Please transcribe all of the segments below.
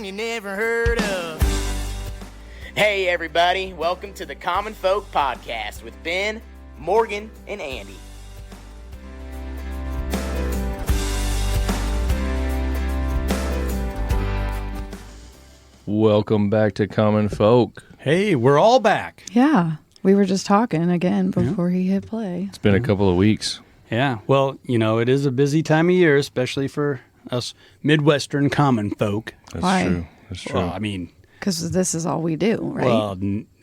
town you never heard of. Hey everybody, welcome to the Common Folk Podcast with Ben, Morgan, and Andy. Welcome back to Common Folk. Hey, we're all back. Yeah, we were just talking again before he hit play. It's been a couple of weeks. Yeah, well, you know, it is a busy time of year, especially for us Midwestern common folk. That's Why? true. That's true. Well, I mean, Because this is all we do, right? well,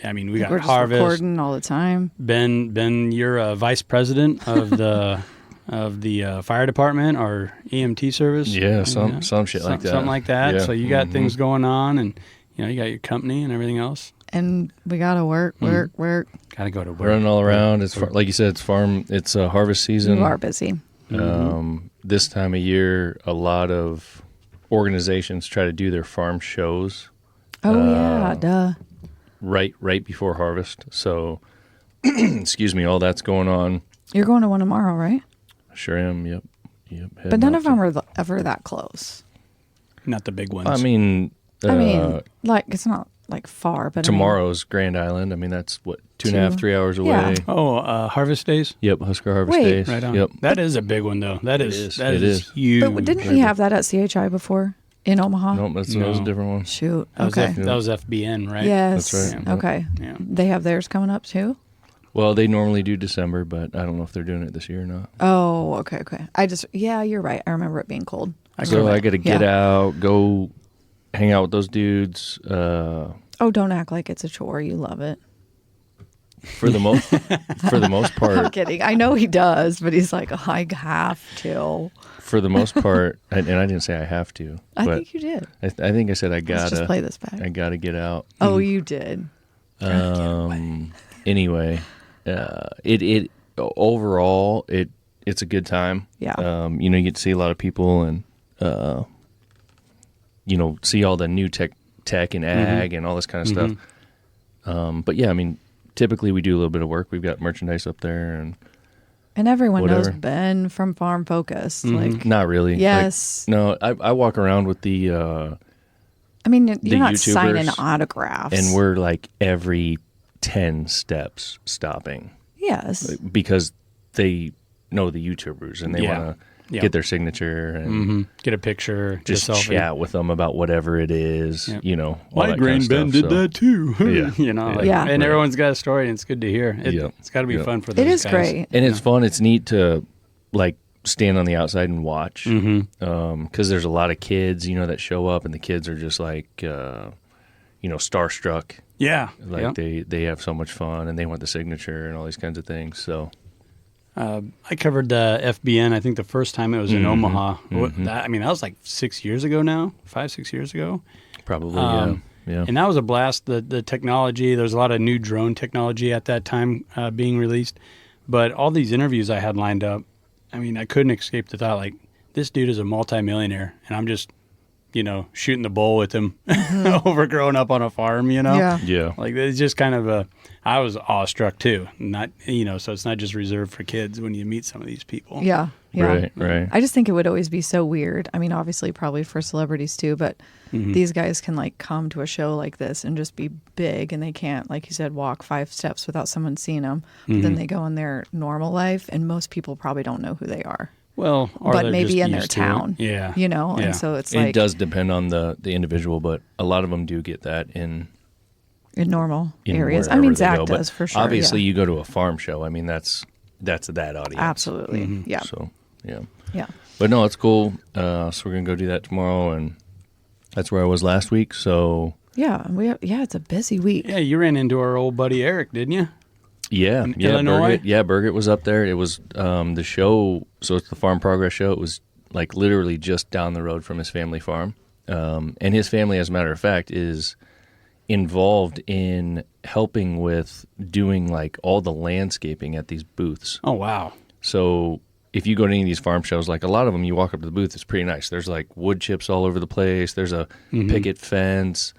I mean, we got we're just harvest. recording all the time. Ben, you're a vice president of the fire department or EMT service. Yeah, some shit like that. Something like that. Yeah. So you got things going on, and you know, you got your company and everything else. And we got to work. Got to go to work. Running all around. It's like you said. It's farm. It's harvest season. You are busy. This time of year, a lot of organizations try to do their farm shows Oh, yeah, duh. right before harvest. So, excuse me, all that's going on. You're going to one tomorrow, right? Sure am. Yep. But none of them are ever that close. Not the big ones. I mean, like, it's not like far, but tomorrow's Grand Island. I mean, that's what 2.5, 3 hours away. Yeah. Harvest days. Yep, Husker Harvest Wait. Days. Right on. Yep. That is a big one, though. That is huge. But didn't we have that at CHI before in Omaha? Nope, that was a different one. Shoot. That was Okay. that was FBN, right? Yes. That's right. Okay. Yeah. They have theirs coming up too? Well, they normally do December, but I don't know if they're doing it this year or not. Oh, okay. Yeah, you're right. I remember it being cold. So I got to get out, go hang out with those dudes. Oh, don't act like it's a chore. You love it. For the most part, I'm kidding. I know he does, but he's like, I have to. for the most part, and I didn't say I have to. I but think you did. I think I said I Let's gotta. just play this back. I gotta get out. Oh, you did. Anyway, it overall it's a good time. Yeah. You know, you get to see a lot of people and you know, see all the new tech and ag and all this kind of stuff. But yeah, I mean, typically we do a little bit of work. We've got merchandise up there And everyone knows whatever. Ben from Farm Focus. Like, not really. yes. Like, no, I walk around with the I mean, you're not YouTubers, signing autographs. and we're like every 10 steps stopping yes. because they know the YouTubers and they Yeah. want to Yeah. get their signature and Get a picture, just get a selfie. chat with them about whatever it is, Yep. you know. all My that grain kind of Ben stuff, did so. that too. Yeah. You know, like, Yeah. and Right. everyone's got a story, and it's good to hear. Yep. It's got to be Yep. fun for those It is guys. great. And it's fun. It's neat to like stand on the outside and watch Mm-hmm. because there's a lot of kids, you know, that show up and the kids are just like, you know, starstruck. Yeah, Like they have so much fun and they want the signature and all these kinds of things. So I covered the FBN. I think the first time it was in Omaha. That was like 6 years ago now, 5-6 years ago. probably, yeah. And that was a blast. The technology, there's a lot of new drone technology at that time being released. But all these interviews I had lined up, I mean, I couldn't escape the thought, like, this dude is a multimillionaire, and I'm just, you know, shooting the bull with him over growing up on a farm, you know? Yeah. Yeah. Like, it's just kind of I was awestruck too. Not, you know, so it's not just reserved for kids when you meet some of these people. Yeah. Yeah. Right. I just think it would always be so weird. I mean, obviously, probably for celebrities too, but these guys can like come to a show like this and just be big, and they can't, like you said, walk 5 steps without someone seeing them. But then they go in their normal life, and most people probably don't know who they are. Well, or But they're maybe just in their used to it. town. Yeah. You know, Yeah. and so it's It like does depend on the individual, but a lot of them do get that in normal in areas. I wherever mean, they Zach go. But does for sure. Obviously, yeah. you go to a farm show. I mean, that's that audience. Absolutely. Yeah. So yeah. Yeah. But no, it's cool. So we're gonna go do that tomorrow, and that's where I was last week. So Yeah. It's a busy week. Yeah, you ran into our old buddy Eric, didn't you? yeah, Illinois? Burgett was up there. It was the show. So it's the Farm Progress show. It was like literally just down the road from his family farm, and his family, as a matter of fact, is involved in helping with doing like all the landscaping at these booths. Oh, wow. So if you go to any of these farm shows, like a lot of them, you walk up to the booth, it's pretty nice. There's like wood chips all over the place. There's a picket fence.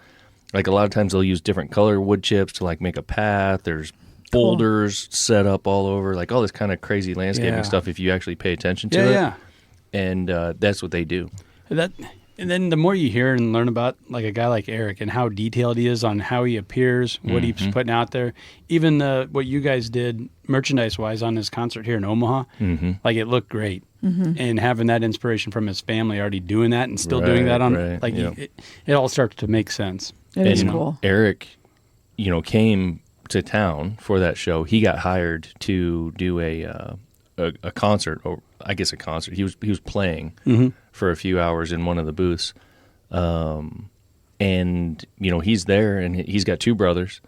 Like a lot of times they'll use different color wood chips to like make a path. There's boulders set up all over, like all this kind of crazy landscaping Yeah. stuff if you actually pay attention to Yeah, it. yeah. And that's what they do. That And then the more you hear and learn about like a guy like Eric and how detailed he is on how he appears, what he's putting out there, even what you guys did merchandise-wise on his concert here in Omaha, like it looked great. And having that inspiration from his family already doing that and still doing that on, it all starts to make sense. It is cool. Eric, came to town for that show. He got hired to do a concert, or I guess a concert. He was playing for a few hours in one of the booths, and he's there, and he's got two brothers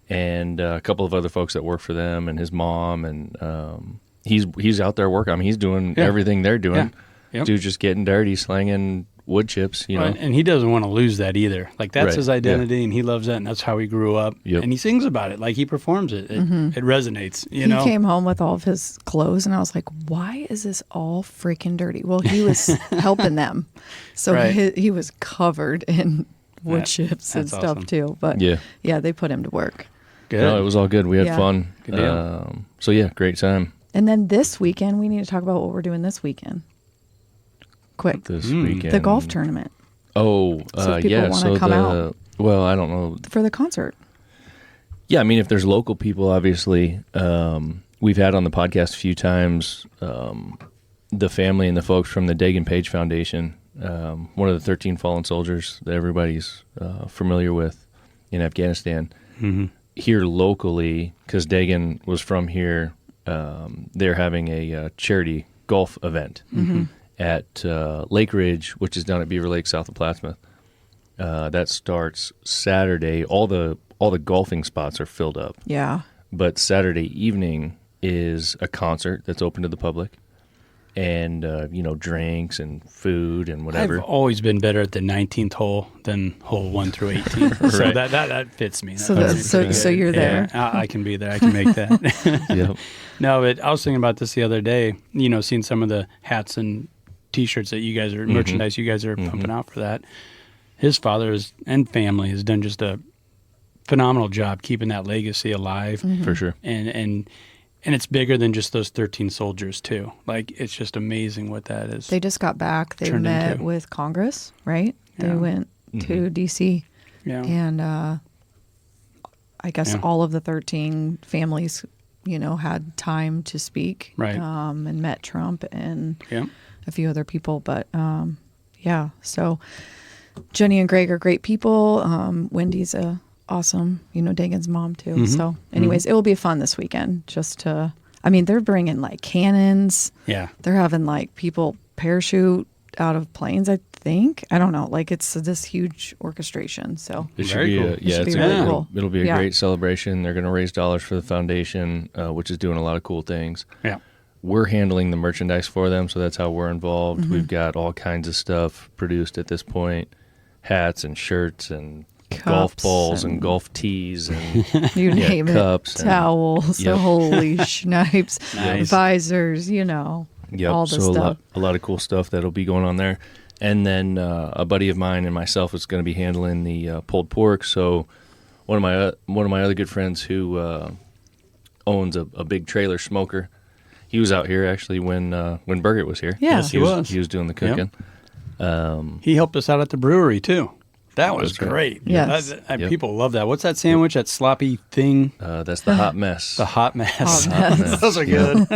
and a couple of other folks that work for them, and his mom, and he's out there working. I mean, he's doing everything they're doing. Yep. Dude's just getting dirty, slinging wood chips, Right. And he doesn't want to lose that either. Like that's Right. his identity, and he loves that, and that's how he grew up. Yep. And he sings about it, like he performs it. It resonates. He came home with all of his clothes, and I was like, "Why is this all freaking dirty?" Well, he was helping them, so Right. he was covered in wood chips and that's stuff awesome. too. But yeah, they put him to work. Good. No, it was all good. We had Yeah. fun. Good deal. So yeah, great time And then this weekend, we need to talk about what we're doing this weekend. Quick, this weekend. the golf tournament Oh, So if people yeah. wanna So come out. well, I don't know. for the concert. Yeah, I mean, if there's local people, obviously, we've had on the podcast a few times the family and the folks from the Dagan Page Foundation, one of the 13 fallen soldiers that everybody's familiar with in Afghanistan. Here locally, because Dagan was from here, they're having a charity golf event at Lake Ridge, which is down at Beaver Lake, south of Plattsmouth. That starts Saturday. All the golfing spots are filled up. Yeah, But Saturday evening is a concert that's open to the public, and drinks and food and whatever. I've always been better at the 19th hole than hole 1 through 18. So Right. that fits me. So That that- fits me so good. you're there. Yeah, I can be there. I can make that. Yep. No, but I was thinking about this the other day, seeing some of the hats and T-shirts that you guys are, merchandise you guys are pumping out for that. His father and family has done just a phenomenal job keeping that legacy alive. For sure. And it's bigger than just those 13 soldiers too. Like it's just amazing what that is. they just got back. They Turned met into. with Congress, right? They Yeah. went to DC, yeah. and I guess Yeah. all of the 13 families, had time to speak, Right. and met Trump and Yeah. a few other people. But yeah, so Jenny and Greg are great people. Wendy's awesome, Dagan's mom too. So anyways, it will be fun this weekend. They're bringing like cannons. Yeah. They're having like people parachute out of planes, I think. I don't know. Like it's this huge orchestration. So It should Very be cool. a, It yeah, should it's be a really great- cool. It'll be a Yeah. great celebration. They're going to raise dollars for the foundation, which is doing a lot of cool things. Yeah. We're handling the merchandise for them, so that's how we're involved. Mm-hmm. We've got all kinds of stuff produced at this point: hats and shirts and golf Cups balls and and- golf tees and you Yeah, name cups it. and- Towels, Yep. holy snipes, Nice. visors, yep. all the So stuff. a lot of cool stuff that'll be going on there. And then a buddy of mine and myself is going to be handling the pulled pork. So one of my other good friends who owns a big trailer smoker. He was out here actually when Birgit was here. Yeah. Yes, he was. He was doing the cooking. He helped us out at the brewery too. That was That's right. great. Yes. Yep. People love that. What's that sandwich? That sloppy thing? That's the hot mess. The hot mess. Hot mess. Those are good.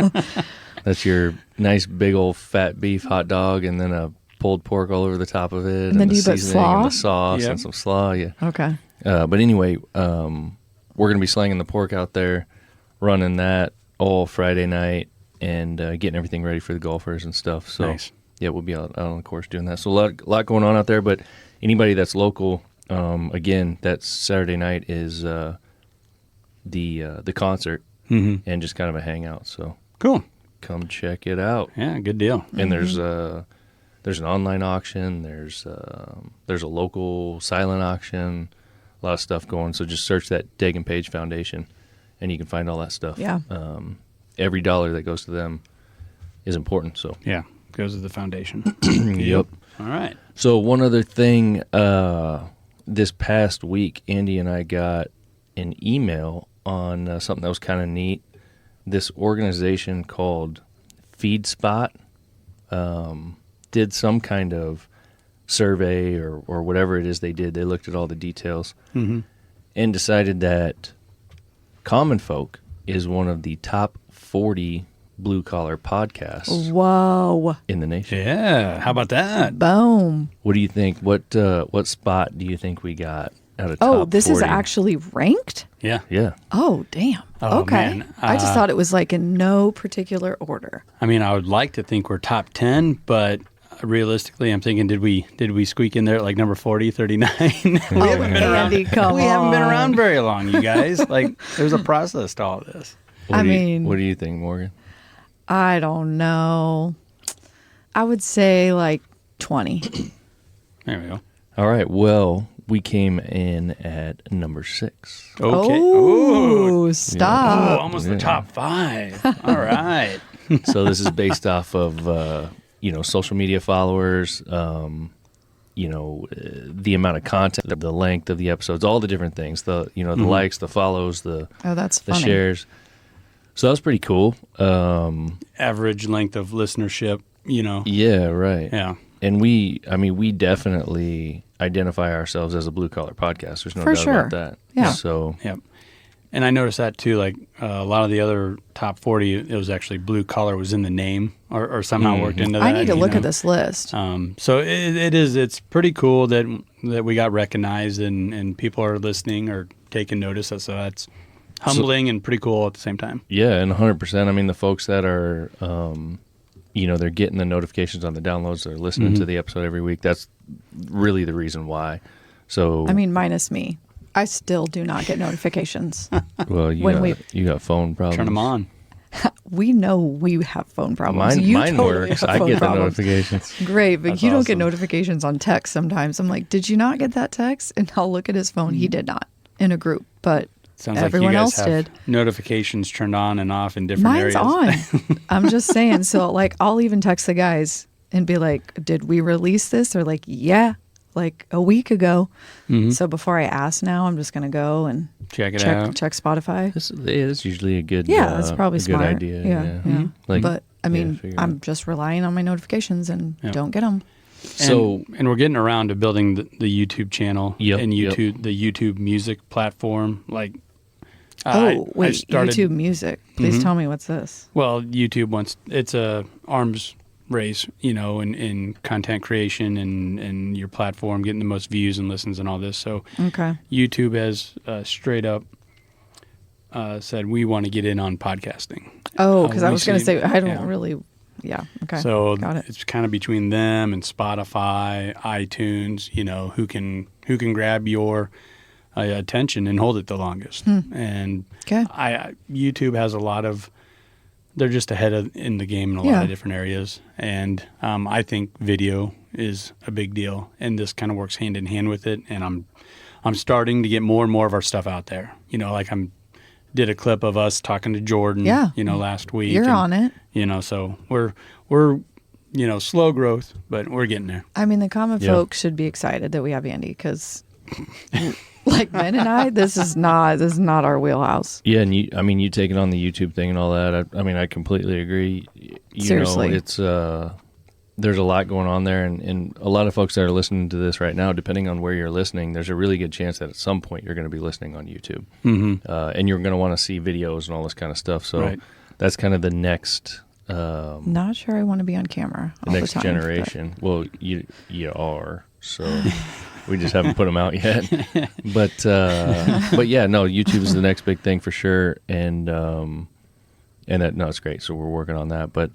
That's your nice big old fat beef hot dog, and then a pulled pork all over the top of it, And then the do you put seasoning slaw? and the sauce Yep. and some slaw. Yeah. Okay. But anyway, we're going to be slanging the pork out there, running that all Friday night, and getting everything ready for the golfers and stuff. So Nice. yeah, we'll be out on the course doing that. So a lot going on out there. But anybody that's local, again, that Saturday night is the concert and just kind of a hangout. So Cool. come check it out. Yeah, good deal. And there's an online auction. There's a local silent auction. A lot of stuff going. So just search that Dagan Page Foundation, and you can find all that stuff. Yeah. Every dollar that goes to them is important. So Yeah, goes to the foundation. yep. All right. So one other thing, this past week, Andy and I got an email on something that was kind of neat. This organization called FeedSpot did some kind of survey or whatever it is they did. They looked at all the details Mm-hmm. and decided that Common Folk is one of the top 40 blue-collar podcasts Whoa. in the nation. Yeah. How about that? Boom. What do you think? What spot do you think we got out of Oh, top this 40? is actually ranked? Yeah. Yeah. Oh, damn. Oh, okay. man. I just thought it was like in no particular order. I mean, I would like to think we're top 10, but realistically, I'm thinking, did we squeak in there at like number 40, 39? we haven't been around. Andy, come we haven't been on. around very long, you guys. Like, there's a process to all this. What I do you- mean- what do you think, Morgan? I don't know. I would say like 20. There we go. All right. Well, we came in at number 6. Okay. Oh, Oh, stop. almost Yeah. the top 5. All right. So this is based off of social media followers, the amount of content, the length of the episodes, all the different things, the likes, the follows, the Oh, that's the funny. shares. So that was pretty cool. Average length of listenership, Yeah, right. Yeah. And we definitely identify ourselves as a blue collar podcast. There's no For doubt sure. about that. Yeah. So Yep. And I noticed that too. Like a lot of the other top 40, it was actually blue collar was in the name or somehow worked into that. I need to you look know? at this list. So it's pretty cool that we got recognized and people are listening or taking notice. So that's humbling and pretty cool at the same time. yeah, and 100%. I mean, the folks that are, they're getting the notifications on the downloads. They're listening to the episode every week. That's really the reason why. So I mean, minus me. I still do not get notifications. well, when you got phone problems. Turn them on. We know we have phone problems. You Mine totally works. have I phone get problems. the notifications. Great, but That's you don't get awesome. notifications on text sometimes. I'm like, did you not get that text? And I'll look at his phone. He did not in a group, but Sounds everyone like you else guys have did. notifications turned on and off in different Mine's areas. on. I'm just saying. So, like, I'll even text the guys and be like, did we release this? They're like, yeah, like a week ago. So before I ask now, I'm just going to go and Check it out. check Spotify. That's usually a good. Yeah, that's probably a smart. good idea. Yeah. Like, But I mean, figure it I'm out. just relying on my notifications and Yeah. don't get them. So and we're getting around to building the YouTube channel Yep, and yep. the YouTube music platform. Like, Oh, wait, I started, YouTube Music. Please tell me what's this. Well, YouTube wants it's a arms race, in content creation and your platform getting the most views and listens and all this. So Okay. YouTube has straight up said we want to get in on podcasting. Oh, because I we was going to see- say, I don't yeah. really. Yeah. Okay. So got it. it's kind of between them and Spotify, iTunes, who can grab your attention and hold it the longest. And Okay. YouTube has a lot of, they're just ahead in the game in a lot Yeah. of different areas. And I think video is a big deal, and this kind of works hand in hand with it. And I'm starting to get more and more of our stuff out there. Like did a clip of us talking to Jordan, Yeah. last week. You're and, on it. So we're slow growth, but we're getting there. I mean, the common Yeah. folk should be excited that we have Andy because, like Ben and I, this is not our wheelhouse. yeah, and you taking on the YouTube thing and all that. I completely agree. Seriously. It's there's a lot going on there, and a lot of folks that are listening to this right now, depending on where you're listening, there's a really good chance that at some point you're going to be listening on YouTube, and you're going to want to see videos and all this kind of stuff. So Right. that's kind of the next. Not sure I want to be on camera all The next the time. generation. Well, you are, so we just haven't put them out yet. But yeah, no, YouTube is the next big thing for sure, and it's great. So we're working on that. But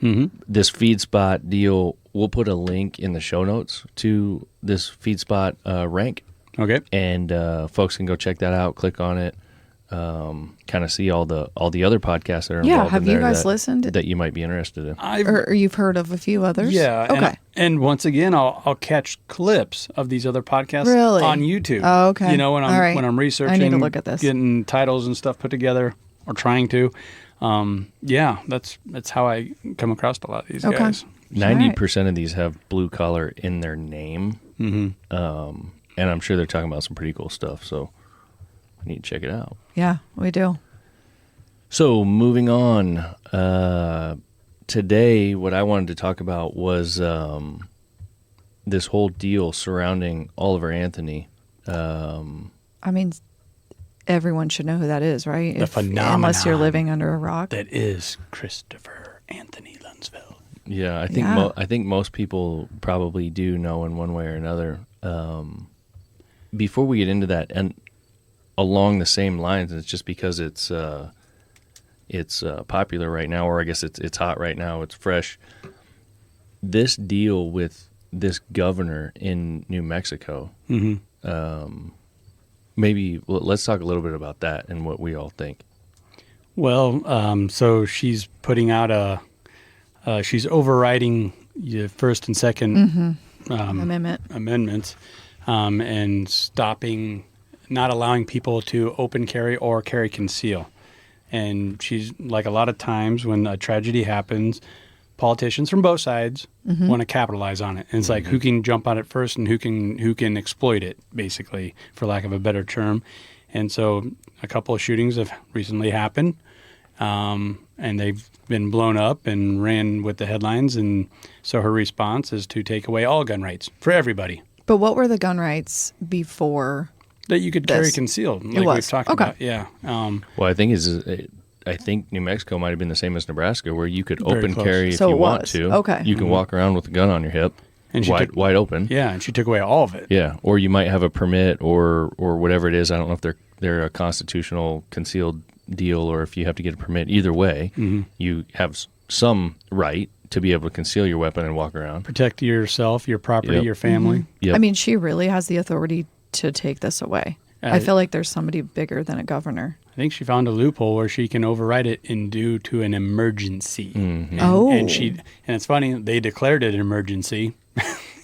this FeedSpot deal, we'll put a link in the show notes to this FeedSpot rank, Okay. and folks can go check that out. Click on it. Kind of see all the other podcasts that are Yeah, involved have in you there guys listened? that you might be interested in. Or you've heard of a few others? Yeah. Okay. And once again, I'll catch clips of these other podcasts Really? on YouTube. Oh, okay. When All right. I'm researching, I need to look at this. getting titles and stuff put together, or trying to. That's how I come across a lot of these Okay. guys. 90% of these have blue collar in their name, and I'm sure they're talking about some pretty cool stuff. So I need to check it out. Yeah, we do. So moving on, today what I wanted to talk about was this whole deal surrounding Oliver Anthony. I mean, everyone should know who that is, right? The phenomenon unless you're living under a rock. that is Christopher Anthony Lunsfeld. Yeah, I think Yeah. I think most people probably do know in one way or another. Before we get into that, and along the same lines, it's just because it's popular right now, or I guess it's hot right now. It's fresh. This deal with this governor in New Mexico. Maybe let's talk a little bit about that and what we all think. Well, so she's putting out she's overriding the first and second amendments, and stopping, not allowing people to open carry or carry conceal. And she's, like a lot of times when a tragedy happens, politicians from both sides want to capitalize on it. And it's like, who can jump on it first and who can exploit it, basically, for lack of a better term. And so a couple of shootings have recently happened, and they've been blown up and ran with the headlines. And so her response is to take away all gun rights for everybody. But what were the gun rights before? That you could carry This. concealed, like It was. we've talked Okay. about. Yeah. Well, I think New Mexico might have been the same as Nebraska, where you could Very open close. carry if So you it want was. to. Okay. You can walk around with a gun on your hip, And she took- wide open. Yeah, and she took away all of it. Yeah, or you might have a permit or whatever it is. I don't know if they're a constitutional concealed deal or if you have to get a permit. Either way, you have some right to be able to conceal your weapon and walk around. Protect yourself, your property, Yep. your family. Yep. I mean, she really has the authority to take this away. I feel like there's somebody bigger than a governor. I think she found a loophole where she can override it and due to an emergency. And, Oh. and it's funny, they declared it an emergency.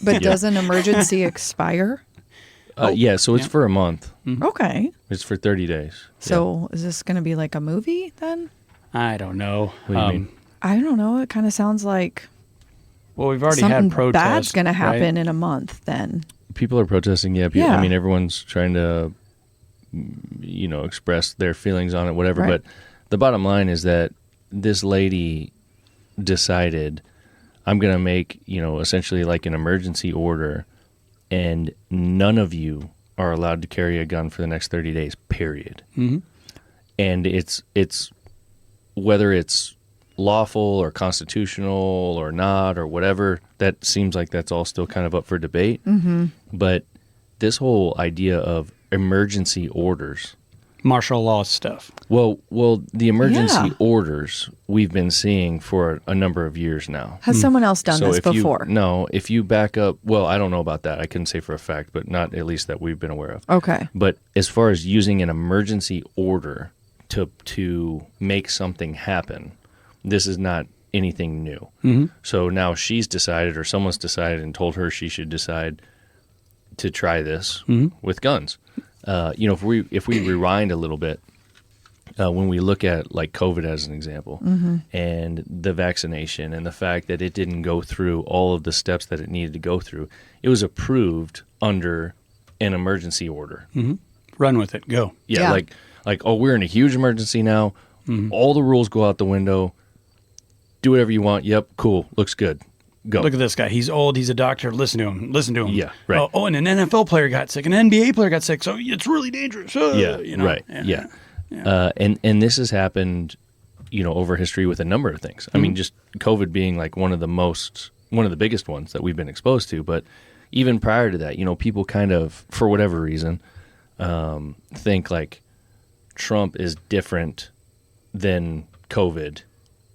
But does an emergency expire? Yeah, so it's for a month. Okay. It's for 30 days. So is this going to be like a movie then? I don't know. What do you mean? I don't know. It kind of sounds like Well, we've already something had protests. bad's going to happen right? in a month then. People are protesting. Yeah, Yeah. I mean, everyone's trying to, express their feelings on it, whatever. Right. But the bottom line is that this lady decided, I'm going to make, essentially like an emergency order, and none of you are allowed to carry a gun for the next 30 days, period. And it's whether it's lawful or constitutional or not or whatever, that seems like that's all still kind of up for debate. But this whole idea of emergency orders, Martial law stuff. well, the emergency Yeah. orders we've been seeing for a number of years now. Has someone else done this if before? if you back up, well, I don't know about that. I couldn't say for a fact, but not at least that we've been aware of. Okay. But as far as using an emergency order to make something happen, this is not anything new. So now she's decided, or someone's decided and told her she should decide to try this with guns. If we rewind a little bit, when we look at like COVID as an example, and the vaccination and the fact that it didn't go through all of the steps that it needed to go through, it was approved under an emergency order. Run with it. Go. Yeah, Yeah. like oh, we're in a huge emergency now. All the rules go out the window. Do whatever you want. Yep, cool. Looks good. Go. Look at this guy. He's old. He's a doctor. Listen to him. Listen to him. Yeah, right. Oh, and an NFL player got sick. An NBA player got sick. So it's really dangerous. Yeah, Right. Yeah. And this has happened, over history with a number of things. I mean, just COVID being like one of the biggest ones that we've been exposed to. But even prior to that, people kind of, for whatever reason, think like Trump is different than COVID,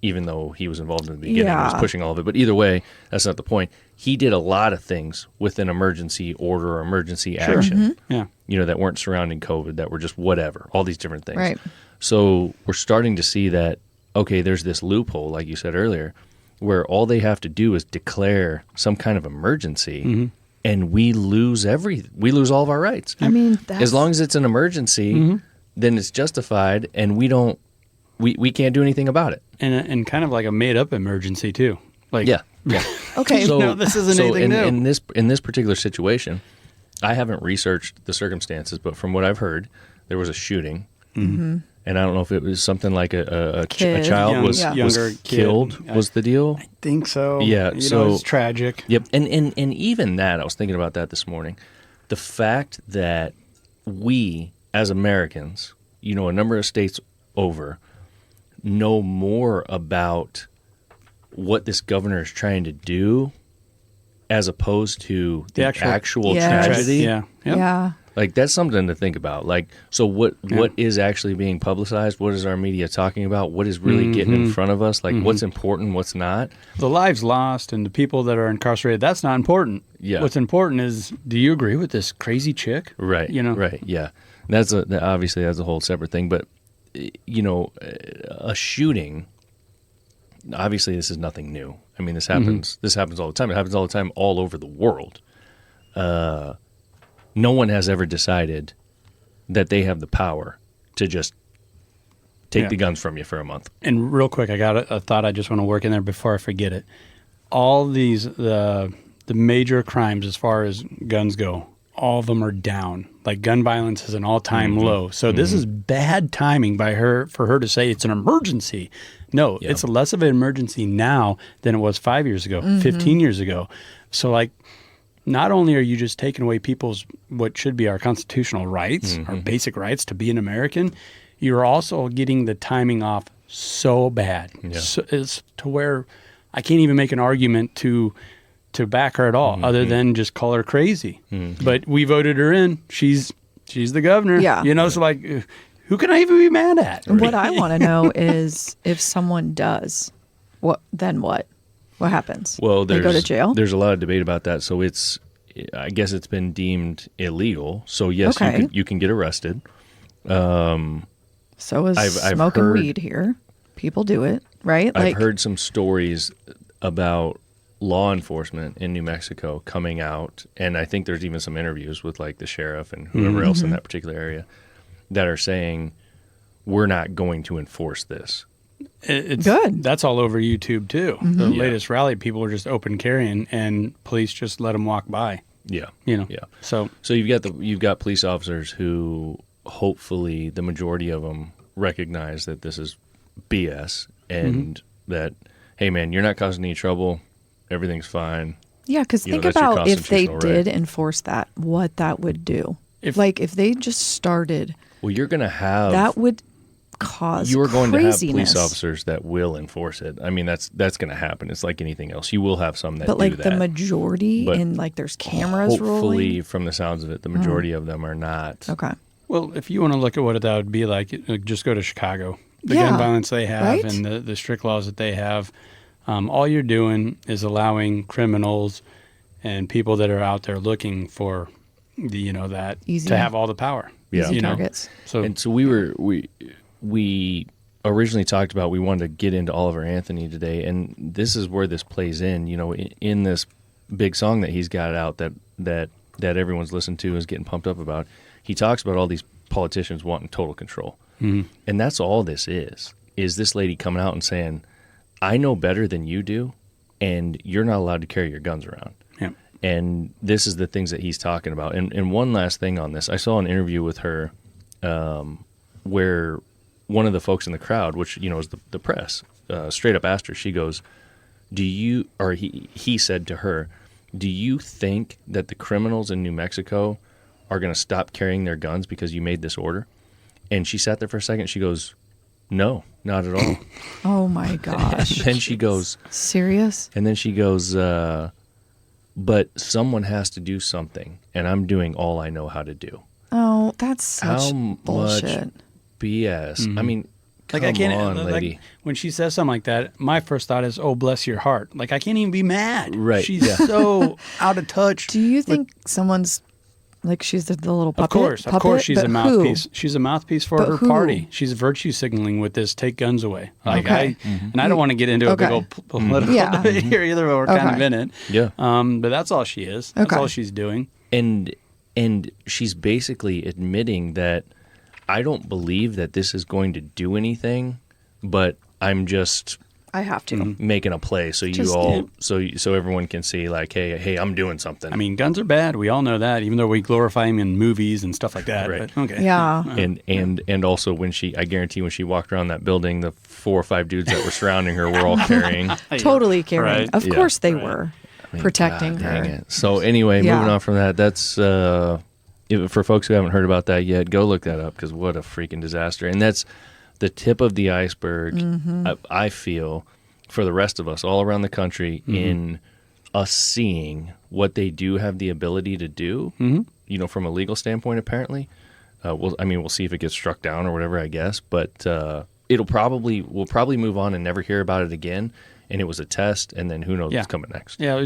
even though he was involved in the beginning. He was Yeah. pushing all of it. But either way, that's not the point. He did a lot of things with an emergency order or emergency action. Yeah. That weren't surrounding COVID, that were just whatever, all these different things. Right. So we're starting to see that, okay, there's this loophole, like you said earlier, where all they have to do is declare some kind of emergency, and we lose all of our rights. I mean, that's, As long as it's an emergency, then it's justified, and we can't do anything about it. And kind of like a made up emergency too. Like Yeah. okay. So No, this isn't anything new. in this particular situation, I haven't researched the circumstances, but from what I've heard, there was a shooting, and I don't know if it was something like a Kid. child was Younger kid. killed. Was the deal? I think so. Yeah, You so- know, it's tragic. Yep, and even that, I was thinking about that this morning. The fact that we, as Americans, a number of states over, know more about what this governor is trying to do as opposed to the actual Yes. tragedy. Yeah. Yep. Yeah. Like, that's something to think about. Like, so what is actually being publicized? What is our media talking about? What is really getting in front of us? Like, what's important, what's not? The lives lost and the people that are incarcerated, that's not important. Yeah. What's important is, do you agree with this crazy chick? Right. Right. Yeah. Obviously that's a whole separate thing. But, a shooting, obviously this is nothing new. I mean, this happens. This happens all the time. It happens all the time all over the world. No one has ever decided that they have the power to just take the guns from you for a month. And real quick, I got a thought I just want to work in there before I forget it. All these, the major crimes as far as guns go, all of them are down. Like, gun violence is an all-time low. So this is bad timing for her to say it's an emergency. No, it's less of an emergency now than it was 5 years ago, 15 years ago. So, like, not only are you just taking away people's, what should be our constitutional rights, our basic rights to be an American, you're also getting the timing off so bad. Yeah. So it's to where I can't even make an argument to back her at all, other than just call her crazy. But we voted her in. She's the governor. Yeah. So, like, who can I even be mad at? What I want to know is, if someone does, then what? What happens? Well, they go to jail. There's a lot of debate about that. So I guess it's been deemed illegal. So yes, Okay. you can get arrested. So is I've smoking heard- weed here. People do it, right? I've heard some stories about law enforcement in New Mexico coming out, and I think there's even some interviews with like the sheriff and whoever else in that particular area that are saying, we're not going to enforce this. It's Good. That's all over YouTube too. The latest rally, people were just open carrying, and police just let them walk by. Yeah. Yeah. So you've got police officers who, hopefully the majority of them, recognize that this is BS and that, hey man, you're not causing any trouble, everything's fine. Yeah, because You know, think that's your about if they constitutional right. did enforce that, what that would do. If- If they just started, Well, you're going to have that would cause you are going to have craziness. police officers that will enforce it. I mean, that's going to happen. It's like anything else. You will have some that But do like that. the majority, But and like there's cameras Hopefully, rolling. from the sounds of it, the majority of them are not. Okay. Well, if you want to look at what that would be like, just go to Chicago. The Yeah, gun violence they have right? and the strict laws that they have, all you're doing is allowing criminals and people that are out there looking for that Easy. to have all the power. Yeah. Easy targets. So And so we originally talked about, we wanted to get into Oliver Anthony today, and this is where this plays in. In this big song that he's got out that everyone's listened to, is getting pumped up about. He talks about all these politicians wanting total control, and that's all this is this lady coming out and saying, "I know better than you do, and you're not allowed to carry your guns around." yeah. And this is the things that he's talking about. And one last thing on this, I saw an interview with her where one of the folks in the crowd, which is the press, straight up asked her. She goes, he said to her, "Do you think that the criminals in New Mexico are going to stop carrying their guns because you made this order?" And she sat there for a second. She goes, "No, not at all." Oh my gosh. Then she goes, Serious? and then she goes, "But someone has to do something, and I'm doing all I know how to do." Oh, that's such How bullshit. much BS? I mean, Like, come I can't, on, like, lady. when she says something like that, my first thought is, "Oh, bless your heart." Like, I can't even be mad. Right, She's yeah. so out of touch. Do you think someone's like she's the little puppet? Of course, she's but a who? mouthpiece. She's a mouthpiece for But her who? party. She's virtue signaling with this "take guns away." Like Okay. and I don't want to get into a big Okay. old political Yeah. debate here either. But we're kind of Okay. in it. Yeah. But that's all she is. That's Okay. all she's doing. And she's basically admitting that, I don't believe that this is going to do anything, but I'm just I have to. making a play so you Just- all so everyone can see like, hey, I'm doing something. I mean, guns are bad. We all know that, even though we glorify them in movies and stuff like that. Right. But, okay. Yeah. and also I guarantee when she walked around that building, the 4 or 5 dudes that were surrounding her were all carrying. Totally caring. Right. Of Yeah. course they Right. were I mean, protecting God her. dang it. So anyway, Yeah. moving on from that, that's for folks who haven't heard about that yet, go look that up because what a freaking disaster. And that's the tip of the iceberg, Mm-hmm. I feel, for the rest of us all around the country in us seeing what they do have the ability to do, from a legal standpoint, apparently. We'll see if it gets struck down or whatever, I guess. But we'll probably move on and never hear about it again. And it was a test, and then who knows what's coming next. Yeah,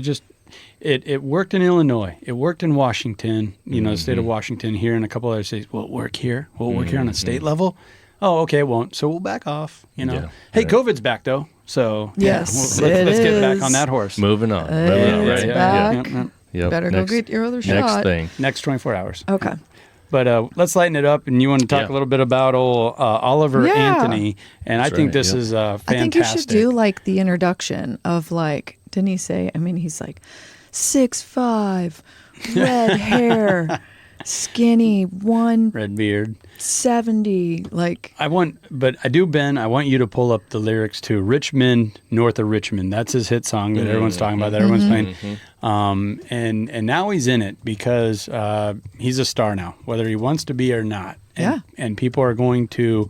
it worked in Illinois. It worked in Washington, the state of Washington, here and a couple other states. Will it work here? Will it work here on a state level? Oh, okay, it won't. So we'll back off, Yeah, Hey, right. COVID's back, though. So, Yes, let's it get back is. on that horse. Moving on. It's right? back. Yep. Better Next- go get your other Next shot. thing. Next 24 hours. Okay. But let's lighten it up, and you want to talk Yeah. a little bit about old Oliver Yeah. Anthony, and That's I think right, this yep. is I fantastic. think you should do like the introduction of like, didn't he say? I mean, he's like 6'5", red hair, skinny, Red beard. 170. Like, I want you to pull up the lyrics to Richmond, North of Richmond. That's his hit song that everyone's talking about, that everyone's playing. And now he's in it because he's a star now, whether he wants to be or not. And people are going to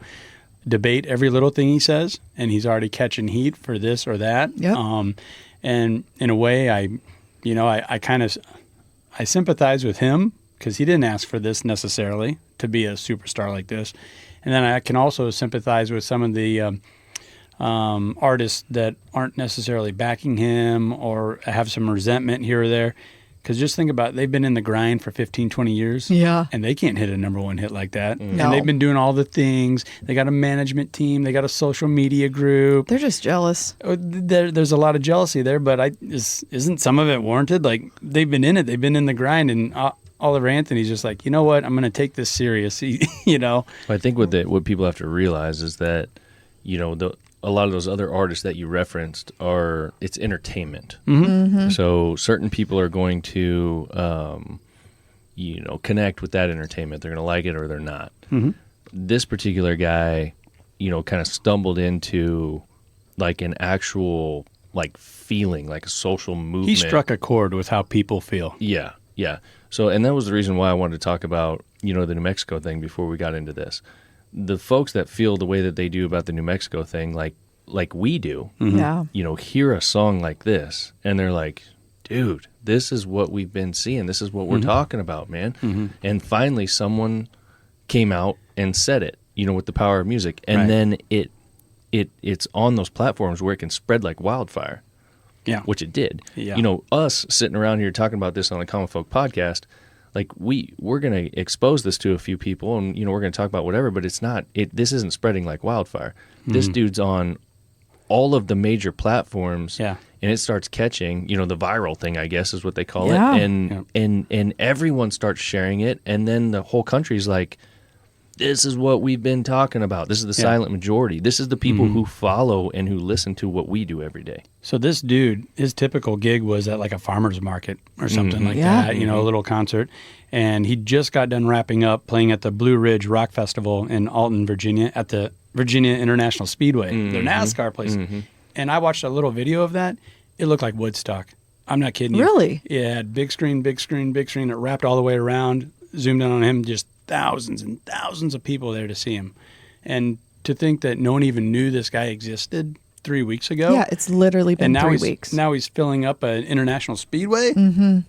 debate every little thing he says, and he's already catching heat for this or that. Yep. And in a way, I sympathize with him because he didn't ask for this necessarily to be a superstar like this. And then I can also sympathize with some of the artists that aren't necessarily backing him or have some resentment here or there. Because just think about it, they've been in the grind for 15, 20 years. Yeah. And they can't hit a number one hit like that. No. And they've been doing all the things. They got a management team. They got a social media group. they're just jealous. There's a lot of jealousy there, but isn't some of it warranted? Like, they've been in it. They've been in the grind. And Oliver Anthony's just like, you know what? I'm going to take this serious, I think what people have to realize is that, a lot of those other artists that you referenced it's entertainment. So certain people are going to, connect with that entertainment. They're going to like it or they're not. This particular guy, kind of stumbled into like an actual like feeling, like a social movement. He struck a chord with how people feel. Yeah, yeah. So, and that was the reason why I wanted to talk about, the New Mexico thing before we got into this. The folks that feel the way that they do about the New Mexico thing, like we do, Yeah. hear a song like this, and they're like, dude, this is what we've been seeing. This is what we're talking about, man. And finally, someone came out and said it, with the power of music. And then it's on those platforms where it can spread like wildfire. Yeah. Which it did. Yeah. Us sitting around here talking about this on the Common Folk podcast, like we're going to expose this to a few people and, we're going to talk about whatever, but this isn't spreading like wildfire. This dude's on all of the major platforms. Yeah. And it starts catching, the viral thing, I guess is what they call Yeah. it. And everyone starts sharing it. And then the whole country's like, this is what we've been talking about. This is the silent majority. This is the people who follow and who listen to what we do every day. So this dude, his typical gig was at like a farmer's market or something like Yeah. that, a little concert. And he just got done wrapping up playing at the Blue Ridge Rock Festival in Alton, Virginia, at the Virginia International Speedway, their NASCAR place. And I watched a little video of that. It looked like Woodstock. I'm not kidding you. Really? Yeah, it had big screen. It wrapped all the way around, zoomed in on him, just thousands and thousands of people there to see him. And to think that no one even knew this guy existed 3 weeks ago. Yeah, it's literally been And now 3 he's, weeks. Now he's filling up an international speedway.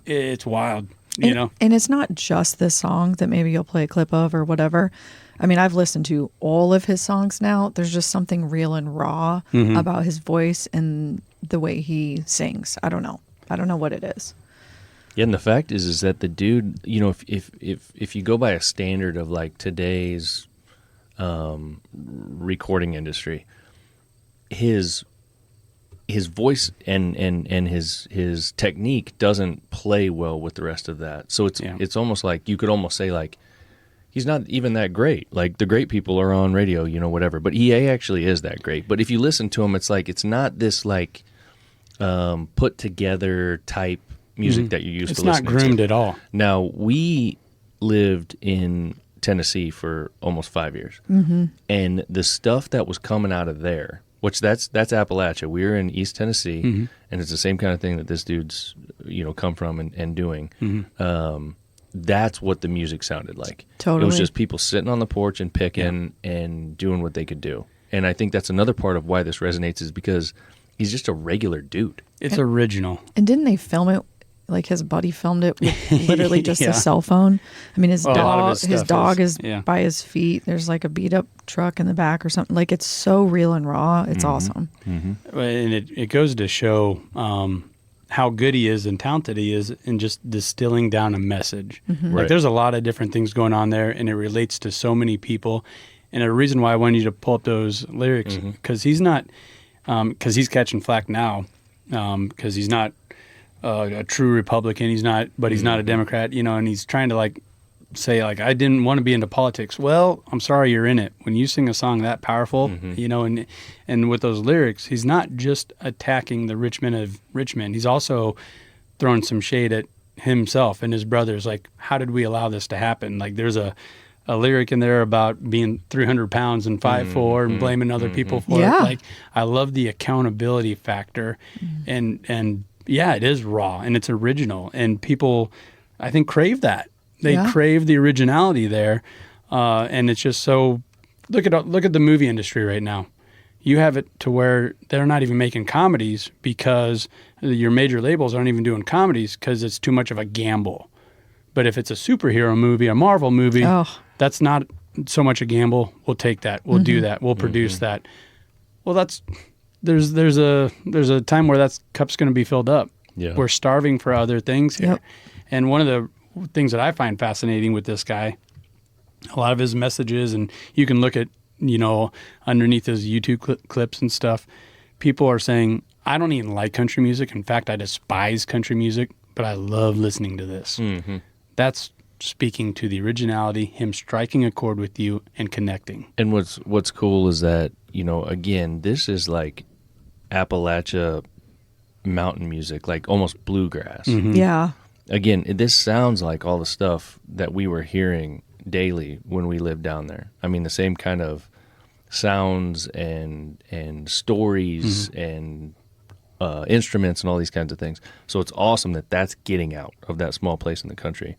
It's wild, And it's not just this song that maybe you'll play a clip of or whatever. I mean, I've listened to all of his songs now. There's just something real and raw about his voice and the way he sings. I don't know what it is. Yeah, and the fact is that the dude, if you go by a standard of like today's recording industry, his voice and his technique doesn't play well with the rest of that. So it's almost like you could almost say like he's not even that great. Like the great people are on radio, you know, whatever. But EA actually is that great. But if you listen to him, it's like it's not this like put together type music that you used It's to listen to. not groomed at all. Now, we lived in Tennessee for almost 5 years. And the stuff that was coming out of there, which that's Appalachia. We're in East Tennessee, and it's the same kind of thing that this dude's, you know, come from and doing. That's what the music sounded like. Totally. It was just people sitting on the porch and picking and doing what they could do. And I think that's another part of why this resonates is because he's just a regular dude. It's original. And didn't they film it? Like his buddy filmed it with literally just Yeah. a cell phone. I mean, A lot of his his stuff dog is- is yeah. by his feet. There's like a beat up truck in the back or something. Like it's so real and raw. It's awesome. And it goes to show how good he is and talented he is in just distilling down a message. Right. Like there's a lot of different things going on there, and it relates to so many people. And a reason why I wanted you to pull up those lyrics, because he's not, because he's catching flack now, because he's not a true Republican. He's not, but he's not a Democrat, you know, and he's trying to like say like, I didn't want to be into politics. Well, I'm sorry you're in it. When you sing a song that powerful, you know, and with those lyrics, he's not just attacking the rich men of Richmond. He's also throwing some shade at himself and his brothers. Like, how did we allow this to happen? Like there's a lyric in there about being 300 pounds and 5'4" and blaming other people for Yeah. it. Like, I love the accountability factor, and yeah, it is raw and it's original, and people, I think, crave that. They Yeah. crave the originality there, and it's just so. Look at the movie industry right now. You have it to where they're not even making comedies because your major labels aren't even doing comedies because it's too much of a gamble. But if it's a superhero movie, a Marvel movie, Oh. that's not so much a gamble. We'll take that. We'll do that. We'll produce that. Well, there's a time where that cup's going to be filled up. Yeah. We're starving for other things here. Yep. And one of the things that I find fascinating with this guy, a lot of his messages, and you can look at, you know, underneath his YouTube clips and stuff, people are saying, I don't even like country music. In fact, I despise country music, but I love listening to this. That's speaking to the originality, him striking a chord with you and connecting. And what's cool is that, you know, again, this is like Appalachia mountain music, like almost bluegrass. Yeah. Again, this sounds like all the stuff that we were hearing daily when we lived down there. I mean, the same kind of sounds and stories and instruments and all these kinds of things. So it's awesome that that's getting out of that small place in the country.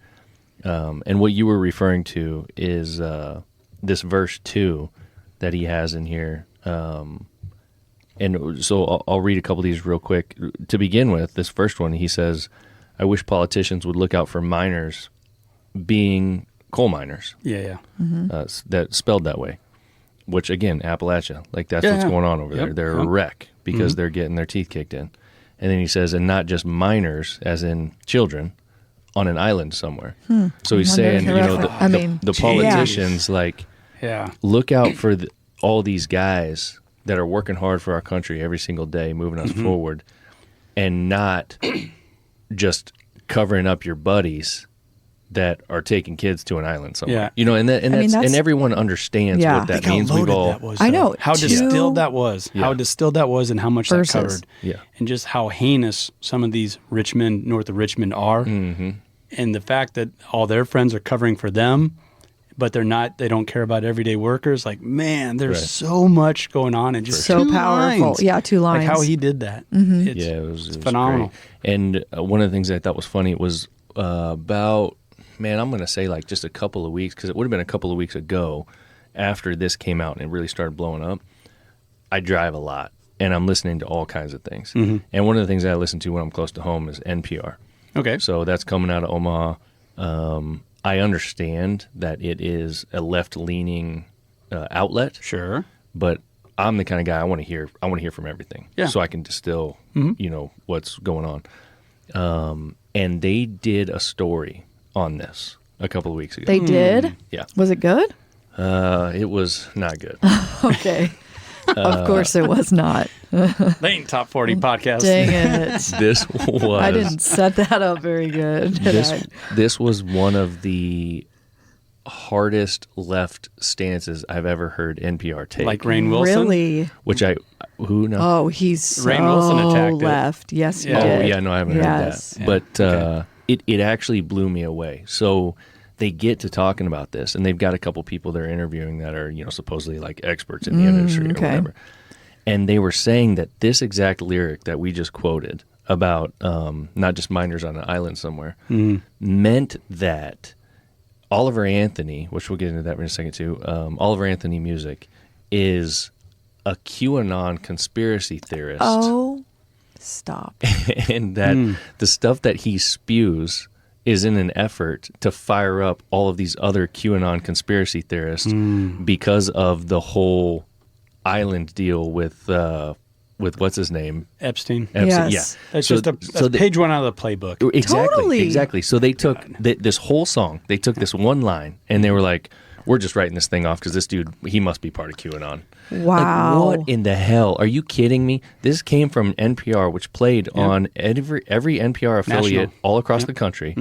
And what you were referring to is this verse 2 that he has in here. And so I'll read a couple of these real quick. To begin with, this first one, he says, I wish politicians would look out for miners being coal miners. Yeah. That spelled that way, which again, Appalachia, like that's Yeah, what's yeah. going on over there. Yep, They're yep. a wreck because they're getting their teeth kicked in. And then he says, and not just miners, as in children, on an island somewhere. So he's I wonder saying, if you you're know, right. I mean, the politicians, like, Yeah. look out for all these guys that are working hard for our country every single day, moving us forward, and not just covering up your buddies that are taking kids to an island somewhere. Yeah. You know, and that's- everyone understands Yeah. what that Think how means. loaded We've all that was, I though. know, how two- distilled that was. Yeah. How distilled that was, and how much Verses. that covered. Yeah. And just how heinous some of these Richmond, north of Richmond, are. And the fact that all their friends are covering for them, but they're not. They don't care about everyday workers. Like, man, there's Right. so much going on, and just So two powerful. lines. Yeah, 2 lines. Like how he did that. It's, yeah, it was phenomenal. great. And one of the things I thought was funny was about, man, I'm going to say like just a couple of weeks, because it would have been a couple of weeks ago after this came out and it really started blowing up. I drive a lot and I'm listening to all kinds of things. And one of the things that I listen to when I'm close to home is NPR. Okay. So that's coming out of Omaha. I understand that it is a left-leaning outlet, Sure. but I'm the kind of guy I want to hear from everything, Yeah. so I can distill, you know, what's going on. And they did a story on this a couple of weeks ago. They did? Yeah. Was it good? It was not good. Okay. Of course it was not. They ain't top 40 podcast. Dang it. This was I didn't set that up very good. did I? this was one of the hardest left stances I've ever heard NPR take. Like Rainn Wilson. Really? Which who knows? Oh, he's so Rainn Wilson attacked it. left. Yes, he Yeah. Oh did. yeah, no, I haven't Yes. heard that. But it actually blew me away. So they get to talking about this, and they've got a couple people they're interviewing that are supposedly like experts in the industry or okay. whatever. And they were saying that this exact lyric that we just quoted about not just miners on an island somewhere meant that Oliver Anthony, which we'll get into that in a second too, Oliver Anthony music is a QAnon conspiracy theorist. Oh, stop. And that the stuff that he spews is in an effort to fire up all of these other QAnon conspiracy theorists because of the whole island deal with what's his name? Epstein. Epstein. Yes. Yeah. That's just page one out of the playbook. Exactly. Totally. Exactly. So they took this whole song. They took this one line and they were like, "We're just writing this thing off because this dude, he must be part of QAnon." Wow. Like, what in the hell? Are you kidding me? This came from NPR, which played on every NPR affiliate National. all across the country.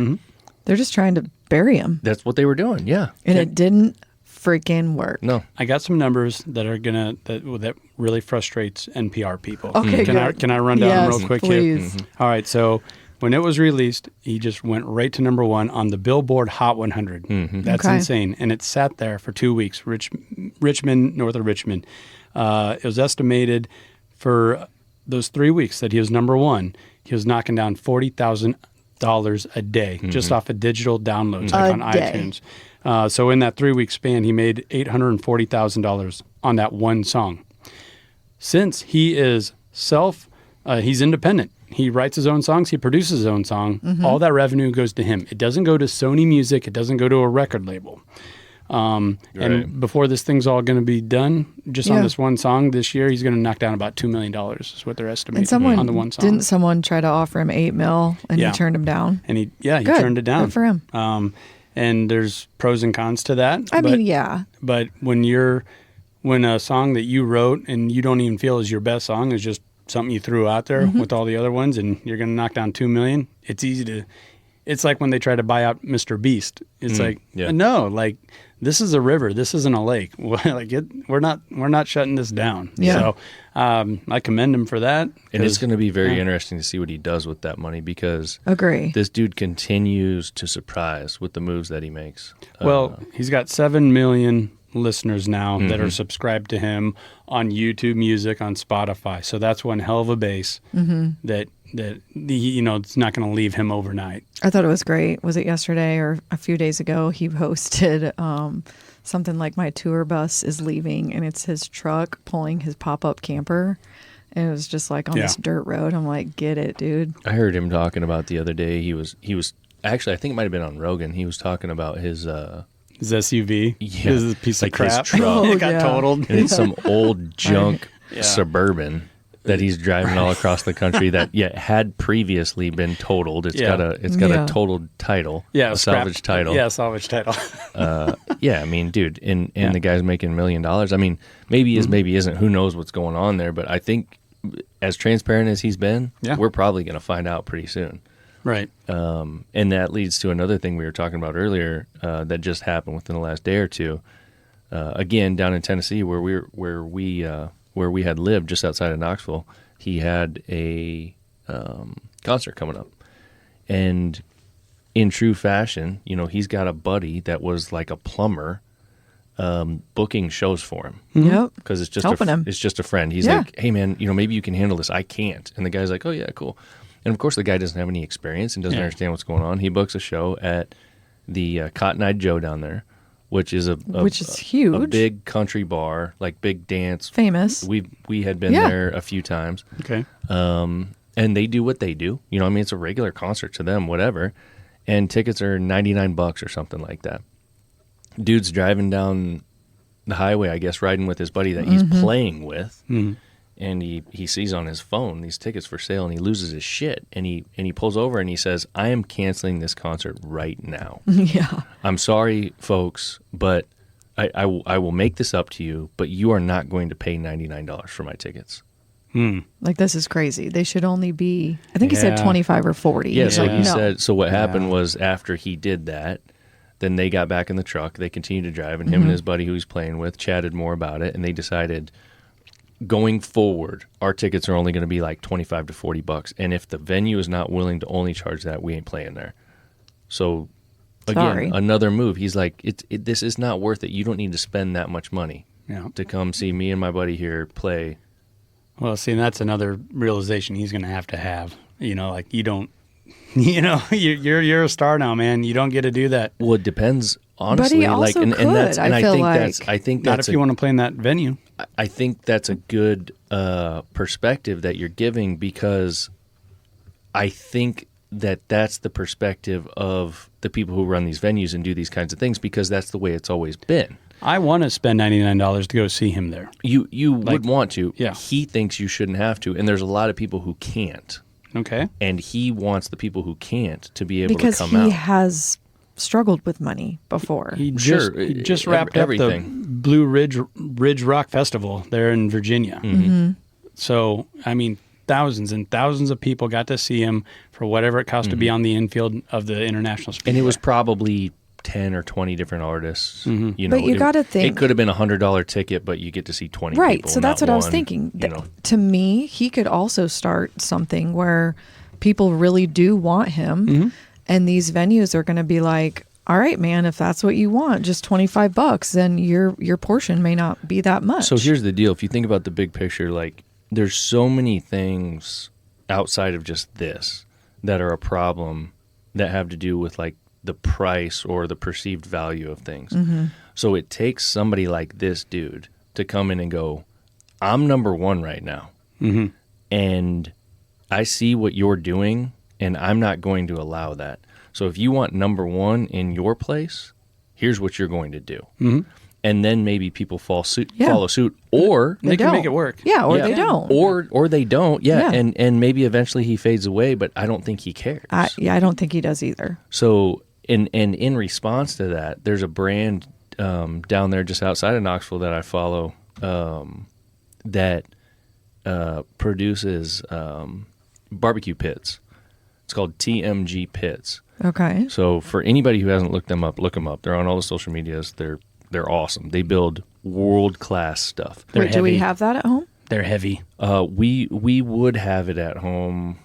They're just trying to bury him. That's what they were doing. Yeah. And it didn't freaking work. No. I got some numbers that are that really frustrates NPR people. Okay, Can I run down Yes, them real quick please. here? All right. So when it was released, he just went right to number 1 on the Billboard Hot 100. That's Okay. insane, and it sat there for 2 weeks. Richmond, north of Richmond. It was estimated for those 3 weeks that he was number 1. He was knocking down $40,000 a day just off of digital downloads like A on day. iTunes. So in that 3 week span, he made $840,000 on that one song. Since he is he's independent. He writes his own songs. He produces his own song. All that revenue goes to him. It doesn't go to Sony Music. It doesn't go to a record label. Right. And before this thing's all going to be done, just on Yeah. this one song this year, he's going to knock down about $2 million is what they're estimating on the one song. Didn't someone try to offer him $8 million and Yeah. he turned him down? And he Good. turned it down. Good for him. And there's pros and cons to that. I mean, yeah. But when a song that you wrote and you don't even feel is your best song is just something you threw out there with all the other ones, and you're going to knock down $2 million, it's easy to. It's like when they try to buy out Mr. Beast. It's no, like this is a river. This isn't a lake. We're not shutting this down. Yeah. So I commend him for that. And it's 'cause- going to be very interesting to see what he does with that money because Agree. this dude continues to surprise with the moves that he makes. Well, he's got 7 million listeners now that are subscribed to him on YouTube Music, on Spotify. So that's one hell of a base that it's not going to leave him overnight. I thought it was great. Was it yesterday or a few days ago? He posted something like, "My tour bus is leaving," and it's his truck pulling his pop-up camper. And it was just like on this dirt road. I'm like, get it, dude. I heard him talking about the other day. He was actually, I think it might have been on Rogan. He was talking about his His SUV is a piece like of his crap. truck. It got yeah. totaled. and it's some old junk Yeah. Suburban that he's driving all across the country that had previously been totaled. It's got Yeah. a totaled title, Yeah, a salvage title. Yeah, salvage title. Yeah, I mean, dude, and the guy's making $1 million. I mean, maybe he is, maybe isn't. Who knows what's going on there? But I think, as transparent as he's been, we're probably going to find out pretty soon. Right. And that leads to another thing we were talking about earlier that just happened within the last day or two. Again, down in Tennessee, where we had lived just outside of Knoxville, he had a concert coming up, and in true fashion, he's got a buddy that was like a plumber, booking shows for him. Yep. Because it's just Helping him. It's just a friend. He's Yeah. like, "Hey man, maybe you can handle this. I can't." And the guy's like, "Oh yeah, cool." And of course, the guy doesn't have any experience and doesn't understand what's going on. He books a show at the Cotton Eyed Joe down there, which is Which is huge. a big country bar, like big dance. Famous. We had been Yeah. there a few times, Okay. and they do what they do. I mean, it's a regular concert to them, whatever. And tickets are $99 or something like that. Dude's driving down the highway, I guess, riding with his buddy that he's playing with, and he sees on his phone these tickets for sale, and he loses his shit, and he pulls over and he says, "I am canceling this concert right now. Yeah. I'm sorry, folks, but I will make this up to you, but you are not going to pay $99 for my tickets." Like, this is crazy. They should only be, I think he said Yeah. 25 or 40. Yeah, He's so like, he no. said. So what happened was after he did that, then they got back in the truck. They continued to drive, and him and his buddy who he's playing with chatted more about it, and they decided going forward, our tickets are only going to be like $25 to $40, and if the venue is not willing to only charge that, we ain't playing there. So again, Sorry. another move. He's like, this is not worth it. You don't need to spend that much money to come see me and my buddy here play. Well, see, and that's another realization he's going to have. You know, like you don't, you know, you're a star now, man. You don't get to do that. Well, it depends, honestly. But he also and that's, could, and I feel I think Not that's if you want to play in that venue. I think that's a good perspective that you're giving, because I think that's the perspective of the people who run these venues and do these kinds of things, because that's the way it's always been. I want to spend $99 to go see him there. You would want to. Yeah. He thinks you shouldn't have to, and there's a lot of people who can't. Okay. And he wants the people who can't to be able because to come he out. has struggled with money before. He Sure, just wrapped up everything. the Blue Ridge Rock Festival there in Virginia. So, I mean, thousands and thousands of people got to see him for whatever it cost to be on the infield of the International Speedway. And it was probably 10 or 20 different artists. You know, But you gotta think- it could have been a $100 ticket, but you get to see 20 Right. people. So that's not what I was one, thinking. You know, To me, he could also start something where people really do want him, and these venues are going to be like, all right, man, if that's what you want, just $25, then your portion may not be that much. so here's the deal. If you think about the big picture, like there's so many things outside of just this that are a problem that have to do with like the price or the perceived value of things. So it takes somebody like this dude to come in and go, I'm number one right now. And I see what you're doing, and I'm not going to allow that. So if you want number one in your place, here's what you're going to do. And then maybe people follow suit, or They can don't. make it work. Yeah, or Yeah. they don't. or they don't. Yeah. Yeah. And maybe eventually he fades away, but I don't think he cares. I don't think he does either. So, and in response to that, there's a brand down there just outside of Knoxville that I follow that produces barbecue pits. It's called TMG Pits. Okay. So for anybody who hasn't looked them up, look them up. They're on all the social medias. They're awesome. They build world-class stuff. They're Wait, do we heavy. have that at home? They're heavy. We would have it at home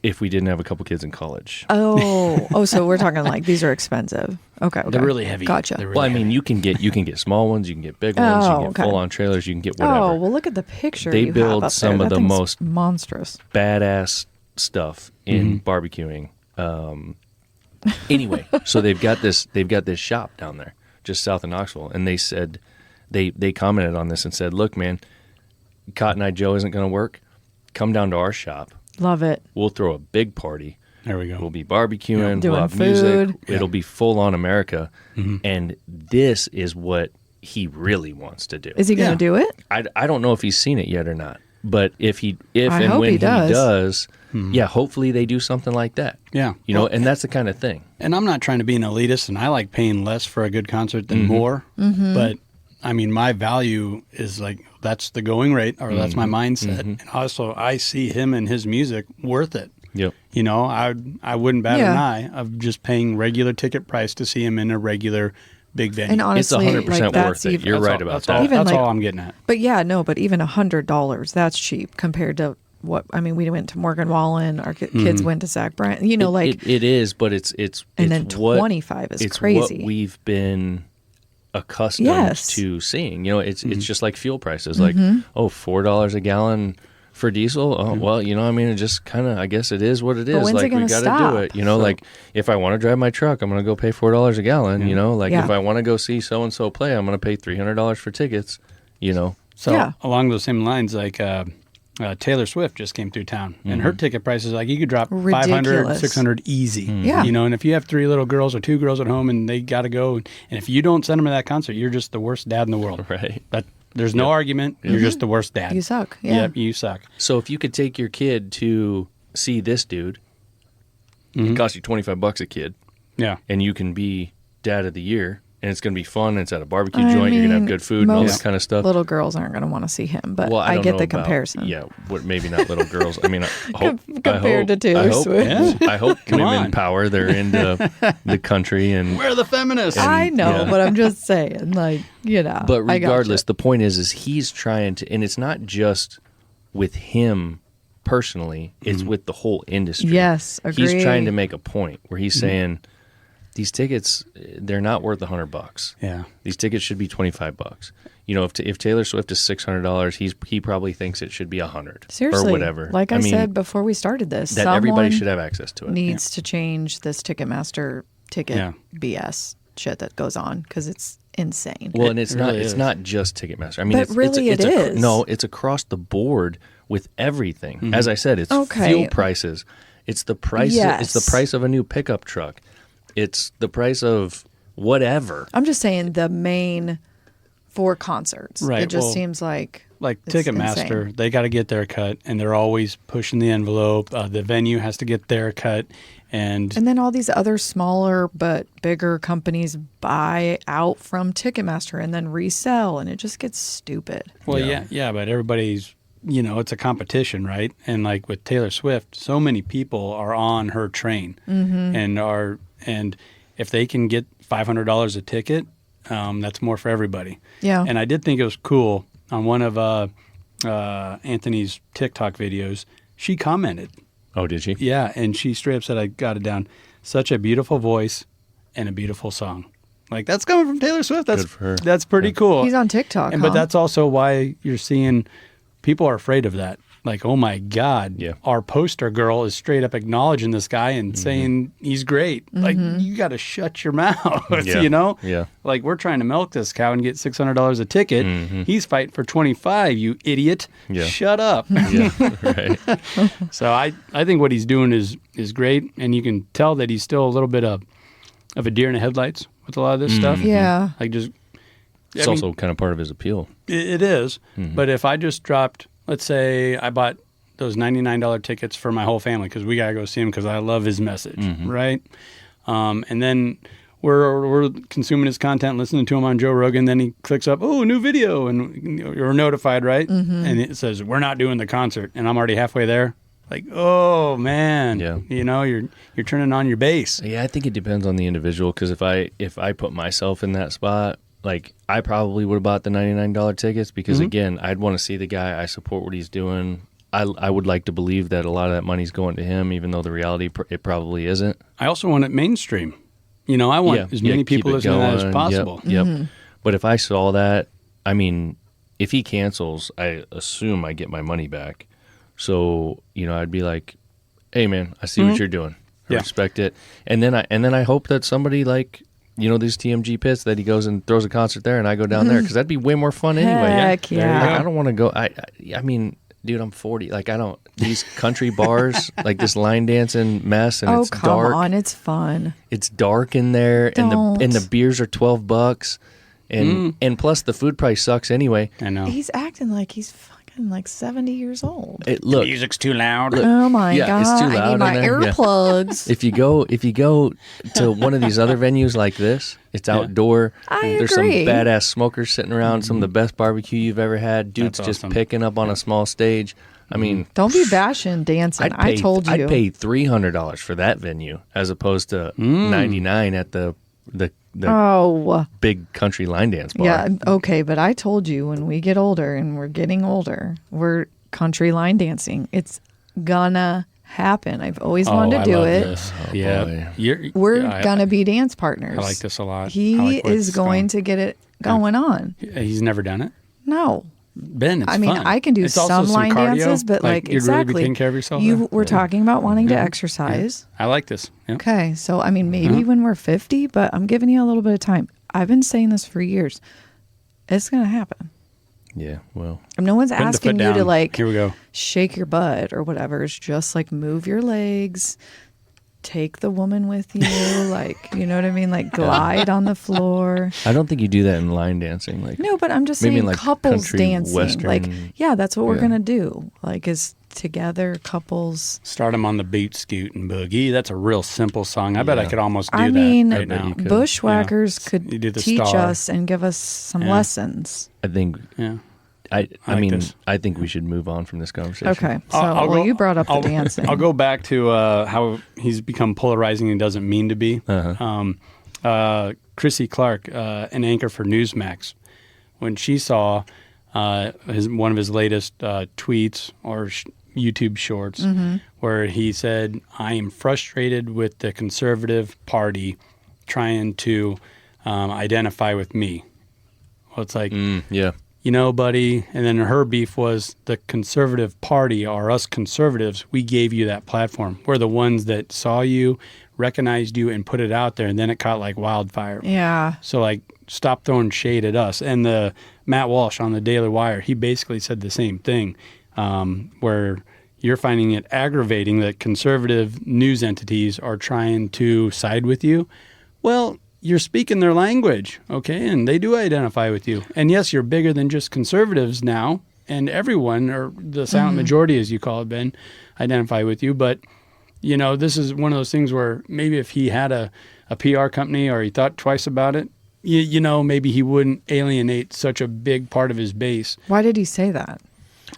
if we didn't have a couple kids in college. Oh, so we're talking like these are expensive. Okay. They're really heavy. Gotcha. They're really Well, I mean, heavy. you can get small ones, you can get big ones, you Oh, can get okay. full-on trailers, you can get whatever. Oh, well, look at the picture. They you build have up some there. of That the thing's most- monstrous. Badass stuff in barbecuing. Anyway, so they've got this shop down there just south of Knoxville, and they said they commented on this and said, "Look, man, Cotton Eye Joe isn't going to work. Come down to our shop. Love it. We'll throw a big party. There we go. We'll be barbecuing. Doing we'll have food. music. It'll be full on America." And this is what he really wants to do. Is he going to do it? I don't know if he's seen it yet or not, but if I and hope when he does. yeah, hopefully they do something like that. Yeah. You know, and that's the kind of thing. And I'm not trying to be an elitist, and I like paying less for a good concert than more. But I mean, my value is like that's the going rate, or that's my mindset. And also, I see him and his music worth it. Yep. You know, I wouldn't bat Yeah. an eye of just paying regular ticket price to see him in a regular big venue. And honestly, It's 100% like that's worth it. even, You're That's right all- about that's that. All, Even that's like- all I'm getting at. But yeah, no, but even $100, that's cheap compared to what, I mean, we went to Morgan Wallen, our kids went to Zach Bryan, you know, like, it is, but it's and then what, 25 is it's crazy. what we've been accustomed Yes. to seeing. You know, it's just like fuel prices. Like, $4 a gallon for diesel. Oh, well, you know, I mean, it just kind of, I guess it is what it is. when's it Like, we gonna got to stop? do it. You know, like if I want to drive my truck, I'm going to go pay $4 a gallon. You know, like Yeah. if I want to go see so and so play, I'm going to pay $300 for tickets. You know, So Yeah. along those same lines, like Taylor Swift just came through town, and her ticket prices, like you could drop 500, Ridiculous. 600 easy. Yeah. You know, and if you have 3 little girls or 2 girls at home and they got to go, and if you don't send them to that concert, you're just the worst dad in the world. right. That there's no argument. You're just the worst dad. you suck. Yeah. Yep, you suck. So if you could take your kid to see this dude, it costs you $25 a kid, Yeah. and you can be dad of the year and it's going to be fun. And it's at a barbecue joint. You're going to have good food and all that kind of stuff. Little girls aren't going to want to see him, but Well, I don't get know the about- comparison. Yeah, Maybe not little girls. I mean, Compared to Taylor Swift. I hope Come women on. power. They're into the country and. We're the feminists. I know, yeah. but I'm just saying, like, you know. But I gotcha. regardless, the point is he's trying to, and it's not just with him personally; it's with the whole industry. Yes, He's agree. trying to make a point where he's saying these tickets, they're not worth $100. Yeah. These tickets should be $25. You know, if Taylor Swift is $600, he probably thinks it should be $100 Seriously, or whatever. Like I mean, said before we started this, that everybody someone should have access to it. needs to change this Ticketmaster ticket Yeah. BS shit that goes on because it's insane. Well, and it's It not really it's is. not just Ticketmaster. I mean, But really it's it is. No, it's across the board with everything. As I said, it's Okay. fuel prices. It's the price. It's the Yes. price of a new pickup truck. It's the price of whatever. I'm just saying the main for concerts. Right, It just well, seems like it's Ticketmaster, insane. they got to get their cut, and they're always pushing the envelope. The venue has to get their cut, and And then all these other smaller but bigger companies buy out from Ticketmaster and then resell, and it just gets stupid. well, Yeah. yeah, but everybody's, it's a competition, right? And like with Taylor Swift, so many people are on her train, and if they can get $500 a ticket, that's more for everybody. Yeah. And I did think it was cool on one of Anthony's TikTok videos. She commented. Oh, did she? Yeah, and she straight up said, I got it down. Such a beautiful voice and a beautiful song. Like, that's coming from Taylor Swift. That's Good for her. That's pretty cool. He's on TikTok, But that's also why you're seeing people are afraid of that. Like, oh my God, Yeah. our poster girl is straight up acknowledging this guy and saying he's great. Like, you got to shut your mouth, Yeah. you know? Yeah. Like, we're trying to milk this cow and get $600 a ticket. He's fighting for $25, you idiot. Yeah. Shut up. Yeah, right. So I think what he's doing is great, and you can tell that he's still a little bit of a deer in the headlights with a lot of this stuff. Yeah. Like just It's also kind of part of his appeal. it is. But if I just dropped, let's say I bought those $99 tickets for my whole family because we gotta go see him because I love his message, right? And then we're consuming his content, listening to him on Joe Rogan. Then he clicks up, oh, new video, and you're notified, right? And it says we're not doing the concert, and I'm already halfway there. Like, oh man, Yeah. You're turning on your bass. Yeah, I think it depends on the individual because if I put myself in that spot, like I probably would have bought the $99 tickets because again, I'd want to see the guy. I support what he's doing. I would like to believe that a lot of that money's going to him, even though the reality it probably isn't. I also want it mainstream. I want as many keep people it listening to that as going. possible. Yep. But if I saw that, I mean, if he cancels, I assume I get my money back. So I'd be like, "Hey, man, I see what you're doing. I Yeah. respect it." And then I hope that somebody like these TMG pits that he goes and throws a concert there, and I go down there because that'd be way more fun anyway. Heck There you yeah. go. Like, I don't want to go. I mean, dude, I'm 40. Like these country bars, like this line dancing mess, and Oh, it's come dark. on. It's fun. It's dark in there, and Don't. the beers are $12, and plus the food price sucks anyway. I know. He's acting like he's fucking like 70 years old. Look, Music's too loud. Oh my yeah, God. it's too loud I in need my there. Yeah. earplugs. if you go to one of these other venues like this, it's outdoor. I There's agree. some badass smokers sitting around. Some of the best barbecue you've ever had. Dudes That's just awesome. picking up on a small stage. I mean, Don't be bashing dancing. I told you. I'd pay $300 for that venue as opposed to $99 at the Oh, big country line dance bar. yeah. Okay, but I told you when we get older and we're getting older, we're country line dancing. It's gonna happen. I've always wanted to do love it. This. Oh, yeah. boy. We're gonna be dance partners. I like this a lot. I He like where is it's going to get it going on. He's never done it. No. Ben, it's I mean, fun. I can do It's also some line cardio. dances, but like you'd exactly. really be taking care of yourself. You there. were talking about wanting to exercise. I like this. Yeah. Okay, so I mean, maybe when we're 50, but I'm giving you a little bit of time. I've been saying this for years. It's gonna happen. Yeah, well, No one's Putting the asking foot you to down. like Here we go. shake your butt or whatever. It's just like move your legs, take the woman with you, like you know what I mean, like glide on the floor. I don't think you do that in line dancing. Like, No, but I'm just Maybe saying in, like, couples country dancing. western- Like, yeah, that's what we're Yeah. gonna do. Like, is together couples. Start them on the beat, scoot, and boogie. That's a real simple song. I bet I could almost do I that mean, right now. Bushwhackers You could do the teach star. us and give us some Yeah. lessons. I think. Yeah. I like mean, this. I think we should move on from this conversation. Okay, so I'll go- you brought up the dancing. I'll go back to how he's become polarizing and doesn't mean to be. Chrissy Clark, an anchor for Newsmax, when she saw one of his latest tweets or YouTube shorts where he said, "I am frustrated with the Conservative Party trying to identify with me." Well, it's like, Yeah. you know, buddy. And then her beef was the Conservative Party, or us conservatives. We gave you that platform. We're the ones that saw you, recognized you, and put it out there. And then it caught like wildfire. Yeah. So, like, stop throwing shade at us. And the Matt Walsh on the Daily Wire, he basically said the same thing, where you're finding it aggravating that conservative news entities are trying to side with you. Well, you're speaking their language, okay? And they do identify with you. And yes, you're bigger than just conservatives now. And everyone, or the silent majority, as you call it, Ben, identify with you. But, you know, this is one of those things where maybe if he had a PR company or he thought twice about it, you know, maybe he wouldn't alienate such a big part of his base. Why did he say that?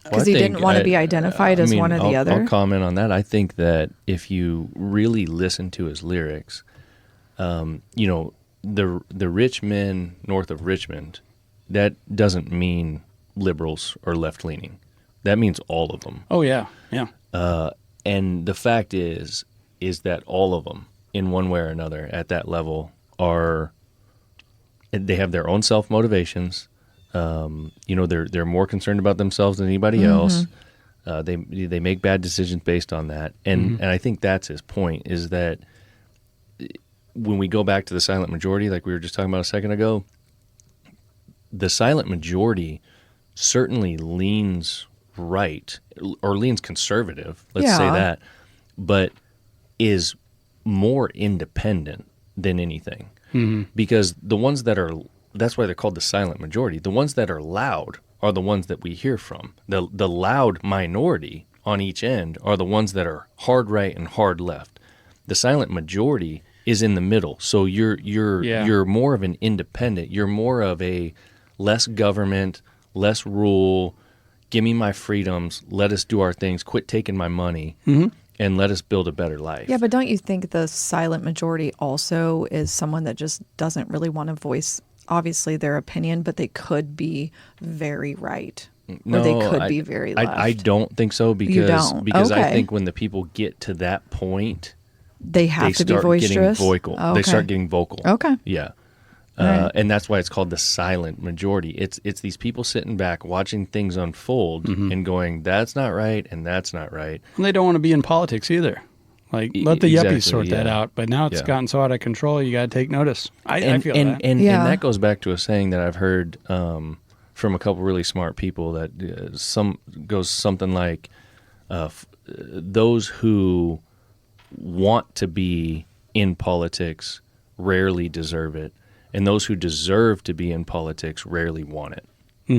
Because Well, I he think didn't want to be identified as one or the other? I'll comment on that. I think that if you really listen to his lyrics, you know, the rich men north of Richmond, that doesn't mean liberals or left-leaning. That means all of them. Oh, yeah, yeah. And the fact is that all of them, in one way or another, at that level, they have their own self-motivations. You know, they're more concerned about themselves than anybody else. They make bad decisions based on that. And I think that's his point, is that when we go back to the silent majority, like we were just talking about a second ago, the silent majority certainly leans right or leans conservative, let's say that, but is more independent than anything. Because the ones that are, that's why they're called the silent majority, the ones that are loud are the ones that we hear from. The loud minority on each end are the ones that are hard right and hard left. The silent majority is in the middle. So you're more of an independent. You're more of a less government, less rule, give me my freedoms, let us do our things, quit taking my money, and let us build a better life. Yeah, but don't you think the silent majority also is someone that just doesn't really want to voice, obviously, their opinion, but they could be very right. Or they could be very left. I don't think so, because don't? because I Okay. think when the people get to that point, They have they to be start getting boisterous. vocal. Oh, They okay. start getting vocal. Okay. Yeah. Right. And that's why it's called the silent majority. It's these people sitting back watching things unfold and going, that's not right and that's not right. And they don't want to be in politics either. Like, let the Exactly, yuppies sort that yeah. out. But now it's Yeah. gotten so out of control, you got to take notice. I feel that. And Yeah. that goes back to a saying that I've heard from a couple really smart people that goes something like, those who want to be in politics rarely deserve it, and those who deserve to be in politics rarely want it.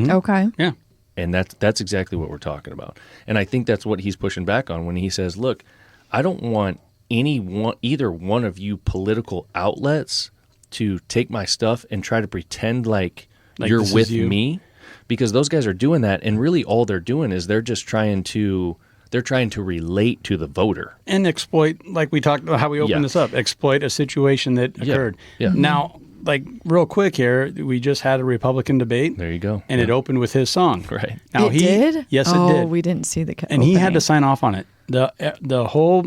Okay. Yeah. And that's exactly what we're talking about. And I think that's what he's pushing back on when he says, look, I don't want either one of you political outlets to take my stuff and try to pretend like you're this is with you. me, because those guys are doing that, and really all they're doing is they're trying to relate to the voter. And exploit, like we talked about how we opened Yeah. this up, exploit a situation that Yeah. occurred. Yeah. Now, like, real quick here, we just had a Republican debate. There you go. And it opened with his song. Right. Now It did? Yes, oh, it did. we didn't see the And he had to opening. sign off on it. The whole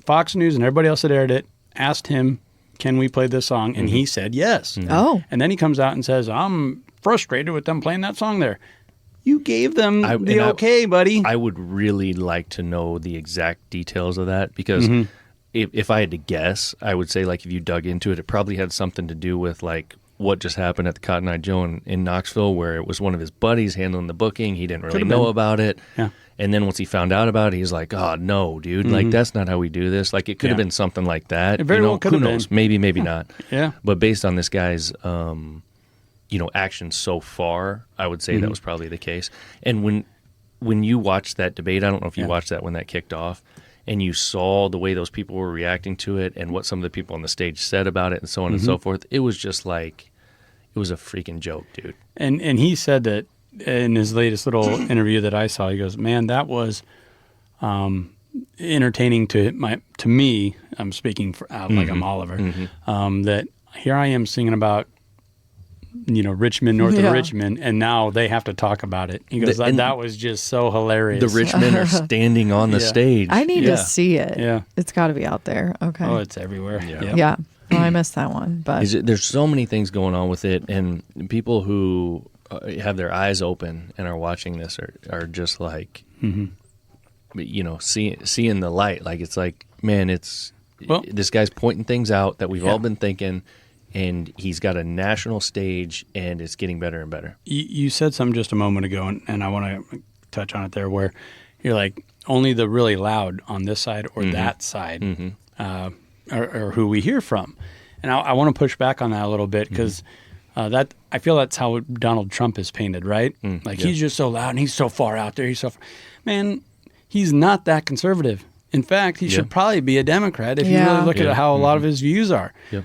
Fox News and everybody else that aired it asked him, can we play this song? And he said yes. Oh. And then he comes out and says, I'm frustrated with them playing that song there. You gave them and the okay, buddy. I would really like to know the exact details of that, because if I had to guess, I would say, like, if you dug into it, it probably had something to do with, like, what just happened at the Cotton Eye Joe in Knoxville, where it was one of his buddies handling the booking. He didn't really Could've know been. about it. Yeah. And then once he found out about it, he's like, oh, no, dude. Like, that's not how we do this. Like, it could have Yeah. been something like that. It very You know, well could who have knows? been. Maybe, maybe not. Yeah. But based on this guy's, actions so far, I would say that was probably the case. And when you watched that debate, I don't know if you Yeah. watched that when that kicked off, and you saw the way those people were reacting to it and what some of the people on the stage said about it and so on and so forth, it was just like, it was a freaking joke, dude. And he said that in his latest little interview that I saw. He goes, "Man, that was entertaining to me. I'm speaking for like I'm Oliver. That here I am singing about Richmond, north of Richmond, and now they have to talk about it." He goes, "That was just so hilarious." The Richmond are standing on the stage. I need to see it. Yeah. It's got to be out there. Okay. Oh, it's everywhere. Yeah. Yeah. Well, I missed that one, but There's so many things going on with it, and people who have their eyes open and are watching this are just like, seeing the light. Like, it's like, man, this guy's pointing things out that we've all been thinking, and he's got a national stage, and it's getting better and better. You said something just a moment ago, and I want to touch on it there, where you're like, only the really loud on this side or that side are who we hear from. And I want to push back on that a little bit, because that I feel that's how Donald Trump is painted, right? He's just so loud and he's so far out there. Man, he's not that conservative. In fact, he should probably be a Democrat if you really look at how a lot of his views are. Yep.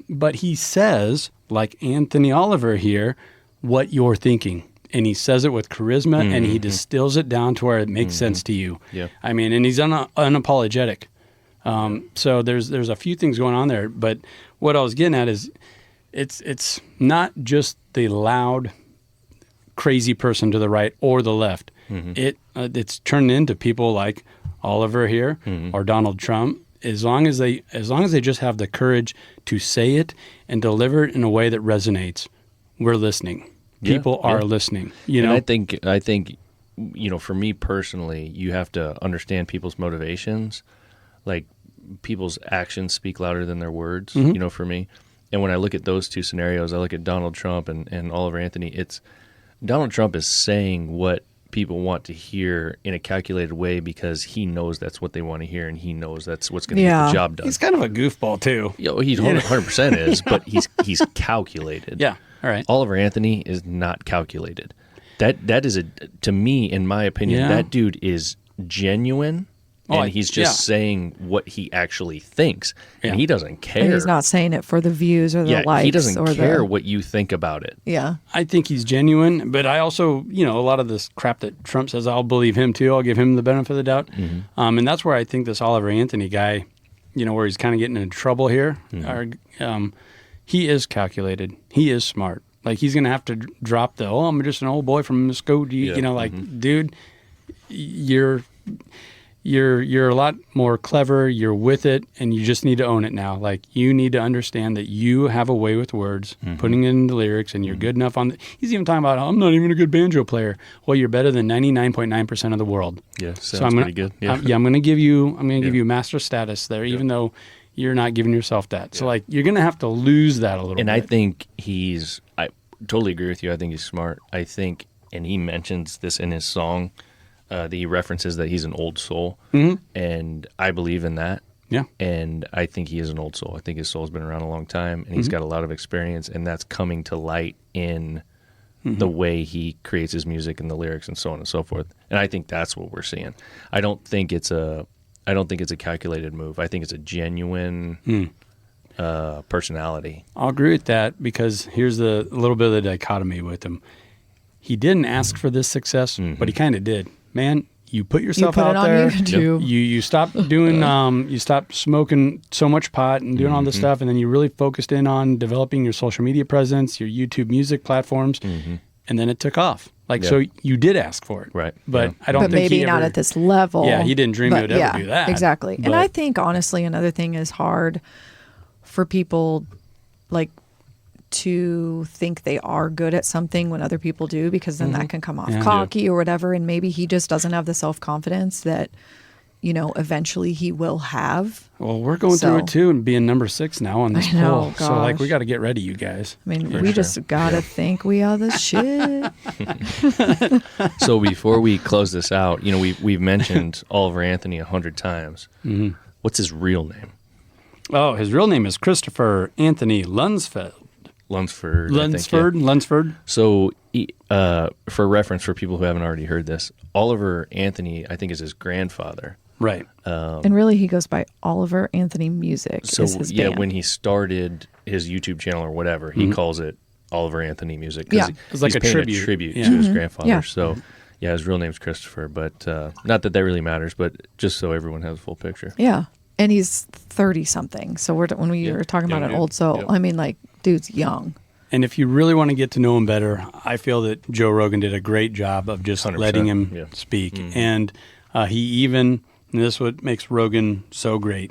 But he says, like Anthony Oliver here, what you're thinking. And he says it with charisma, and he distills it down to where it makes sense to you. Yep. I mean, and he's unapologetic. So there's a few things going on there. But what I was getting at is it's not just the loud, crazy person to the right or the left. It's turned into people like Oliver here or Donald Trump. As long as they just have the courage to say it and deliver it in a way that resonates, we're listening. People are listening. And I think for me personally, you have to understand people's motivations. Like, people's actions speak louder than their words. For me. And when I look at those two scenarios, I look at Donald Trump and Oliver Anthony. It's Donald Trump is saying what people want to hear in a calculated way, because he knows that's what they want to hear, and he knows that's what's going to get the job done. He's kind of a goofball too. He 100% is, but he's calculated. Yeah. All right. Oliver Anthony is not calculated. That is to me, in my opinion, that dude is genuine. And he's just saying what he actually thinks, and he doesn't care. and he's not saying it for the views or the likes. He doesn't or care what you think about it. Yeah. I think he's genuine, but I also, a lot of this crap that Trump says, I'll believe him too. I'll give him the benefit of the doubt. And that's where I think this Oliver Anthony guy, where he's kind of getting into trouble here, he is calculated. He is smart. Like, he's going to have to drop the, I'm just an old boy from Muskogee, dude, you're a lot more clever. You're with it, and you just need to own it now. Like, you need to understand that you have a way with words, putting it in the lyrics, and you're good enough on. He's even talking about, I'm not even a good banjo player. Well, you're better than 99.9% of the world. Yeah, sounds pretty good. Yeah, I'm going to give you master status there, even though you're not giving yourself that. So, like, you're going to have to lose that a little bit. And I think I totally agree with you. I think he's smart. I think, and he mentions this in his song. That he references that he's an old soul, and I believe in that. Yeah. And I think he is an old soul. I think his soul's been around a long time, and he's got a lot of experience, and that's coming to light in the way he creates his music and the lyrics and so on and so forth. And I think that's what we're seeing. I don't think it's a calculated move. I think it's a genuine personality. I'll agree with that, because here's a little bit of the dichotomy with him. He didn't ask for this success, but he kind of did. Man, you put yourself put out it on there. YouTube. You stopped doing. You stopped smoking so much pot and doing all this stuff, and then you really focused in on developing your social media presence, your YouTube music platforms, and then it took off. So you did ask for it, right? But I don't but think maybe he not ever, at this level. Yeah, he didn't dream he would ever do that. Exactly. But, and I think honestly, another thing is hard for people like to think they are good at something when other people do, because then that can come off cocky or whatever, and maybe he just doesn't have the self-confidence that eventually he will have. Well, we're going through it too, and being number 6 now on this poll. Gosh. So we got to get ready, you guys. I mean, we just gotta think we are the shit. So before we close this out, we've mentioned Oliver Anthony 100 times. What's his real name? Oh, his real name is Christopher Anthony Lunsfeld. Lunsford. Lunsford. So, for reference for people who haven't already heard this, Oliver Anthony, I think, is his grandfather. Right. And really, he goes by Oliver Anthony Music. So is his band. when he started his YouTube channel or whatever, he calls it Oliver Anthony Music. Yeah. It's like he's a paying tribute. to his grandfather. Yeah. So, yeah, his real name's Christopher, but not that really matters, but just so everyone has a full picture. Yeah. And he's 30 something. So when we were talking about Young an dude. old soul, Yep. I mean, like, dude's young. And if you really want to get to know him better, I feel that Joe Rogan did a great job of just 100%, letting him yeah. speak. And he even, and this is what makes Rogan so great,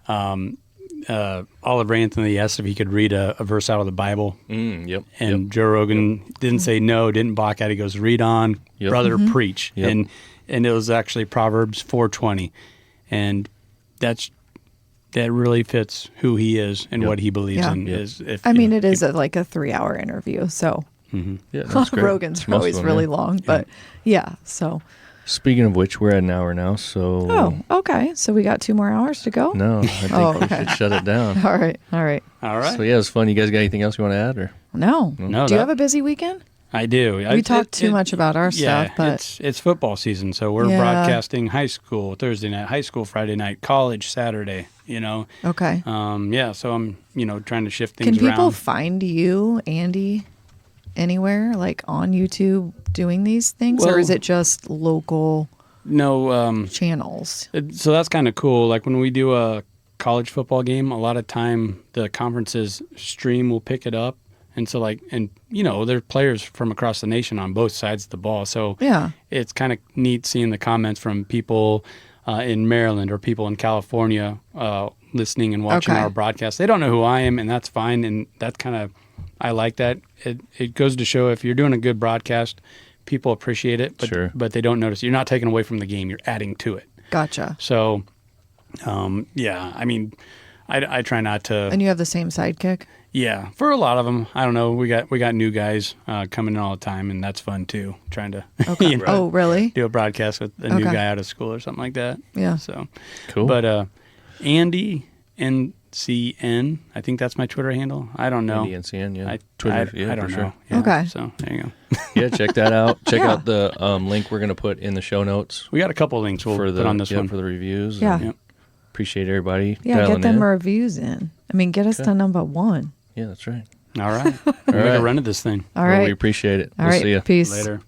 Oliver Anthony asked if he could read a verse out of the Bible. Yep. And Joe Rogan didn't say no, didn't balk at it. He goes, read on, Yep. brother, preach. Yep. And it was actually Proverbs 4:20. And that really fits who he is and Yep. what he believes Yeah. in. Yep. Is if, I you mean, know, it is like a 3-hour interview. So Yeah, that's great. Rogan's Most of always them, really yeah. long. But yeah, so. Speaking of which, we're at an hour now, so... Oh, okay. So we got 2 more hours to go? No, I think Oh, we okay. should shut it down. All right. all right. So, yeah, it was fun. You guys got anything else you want to add? Or No. No, Do you that- have a busy weekend? I do. We talked too much about our stuff, but it's football season, so we're Yeah. broadcasting high school Thursday night, high school Friday night, college Saturday. okay. So I'm trying to shift Can things people around. find you, Andy, anywhere, like on YouTube doing these things? Or Well- is it just local No, channels? so that's kind of cool. Like when we do a college football game, a lot of time the conference's stream will pick it up. And so there's players from across the nation on both sides of the ball. So Yeah. it's kind of neat seeing the comments from people in Maryland or people in California listening and watching Okay. our broadcast. They don't know who I am, and that's fine. And that's kind of, I like that. It goes to show if you're doing a good broadcast, people appreciate it, but, Sure. but they don't notice. You're not taking away from the game. You're adding to it. Gotcha. So, I mean, I try not to. And you have the same sidekick? Yeah, for a lot of them, I don't know. We got new guys coming in all the time, and that's fun too. Trying to Okay. Oh, really? do a broadcast with a new Okay. guy out of school or something like that. Yeah. So Cool. But Andy NCN, I think that's my Twitter handle. I don't know. Andy NCN, yeah. I, Twitter, I, yeah, I don't for know. sure. Yeah, Okay. So there you go. Yeah, check that out. Check Yeah. out the link we're going to put in the show notes We got a couple links we'll for put on this one. for the reviews. Yeah. and Yep. Appreciate everybody Yeah, dialing get them in. reviews in. I mean, get us to number 1. Yeah, that's right. All right. We'll make right. a run of this thing. All Well, right. we appreciate it. All We'll right. see you. Peace. Later.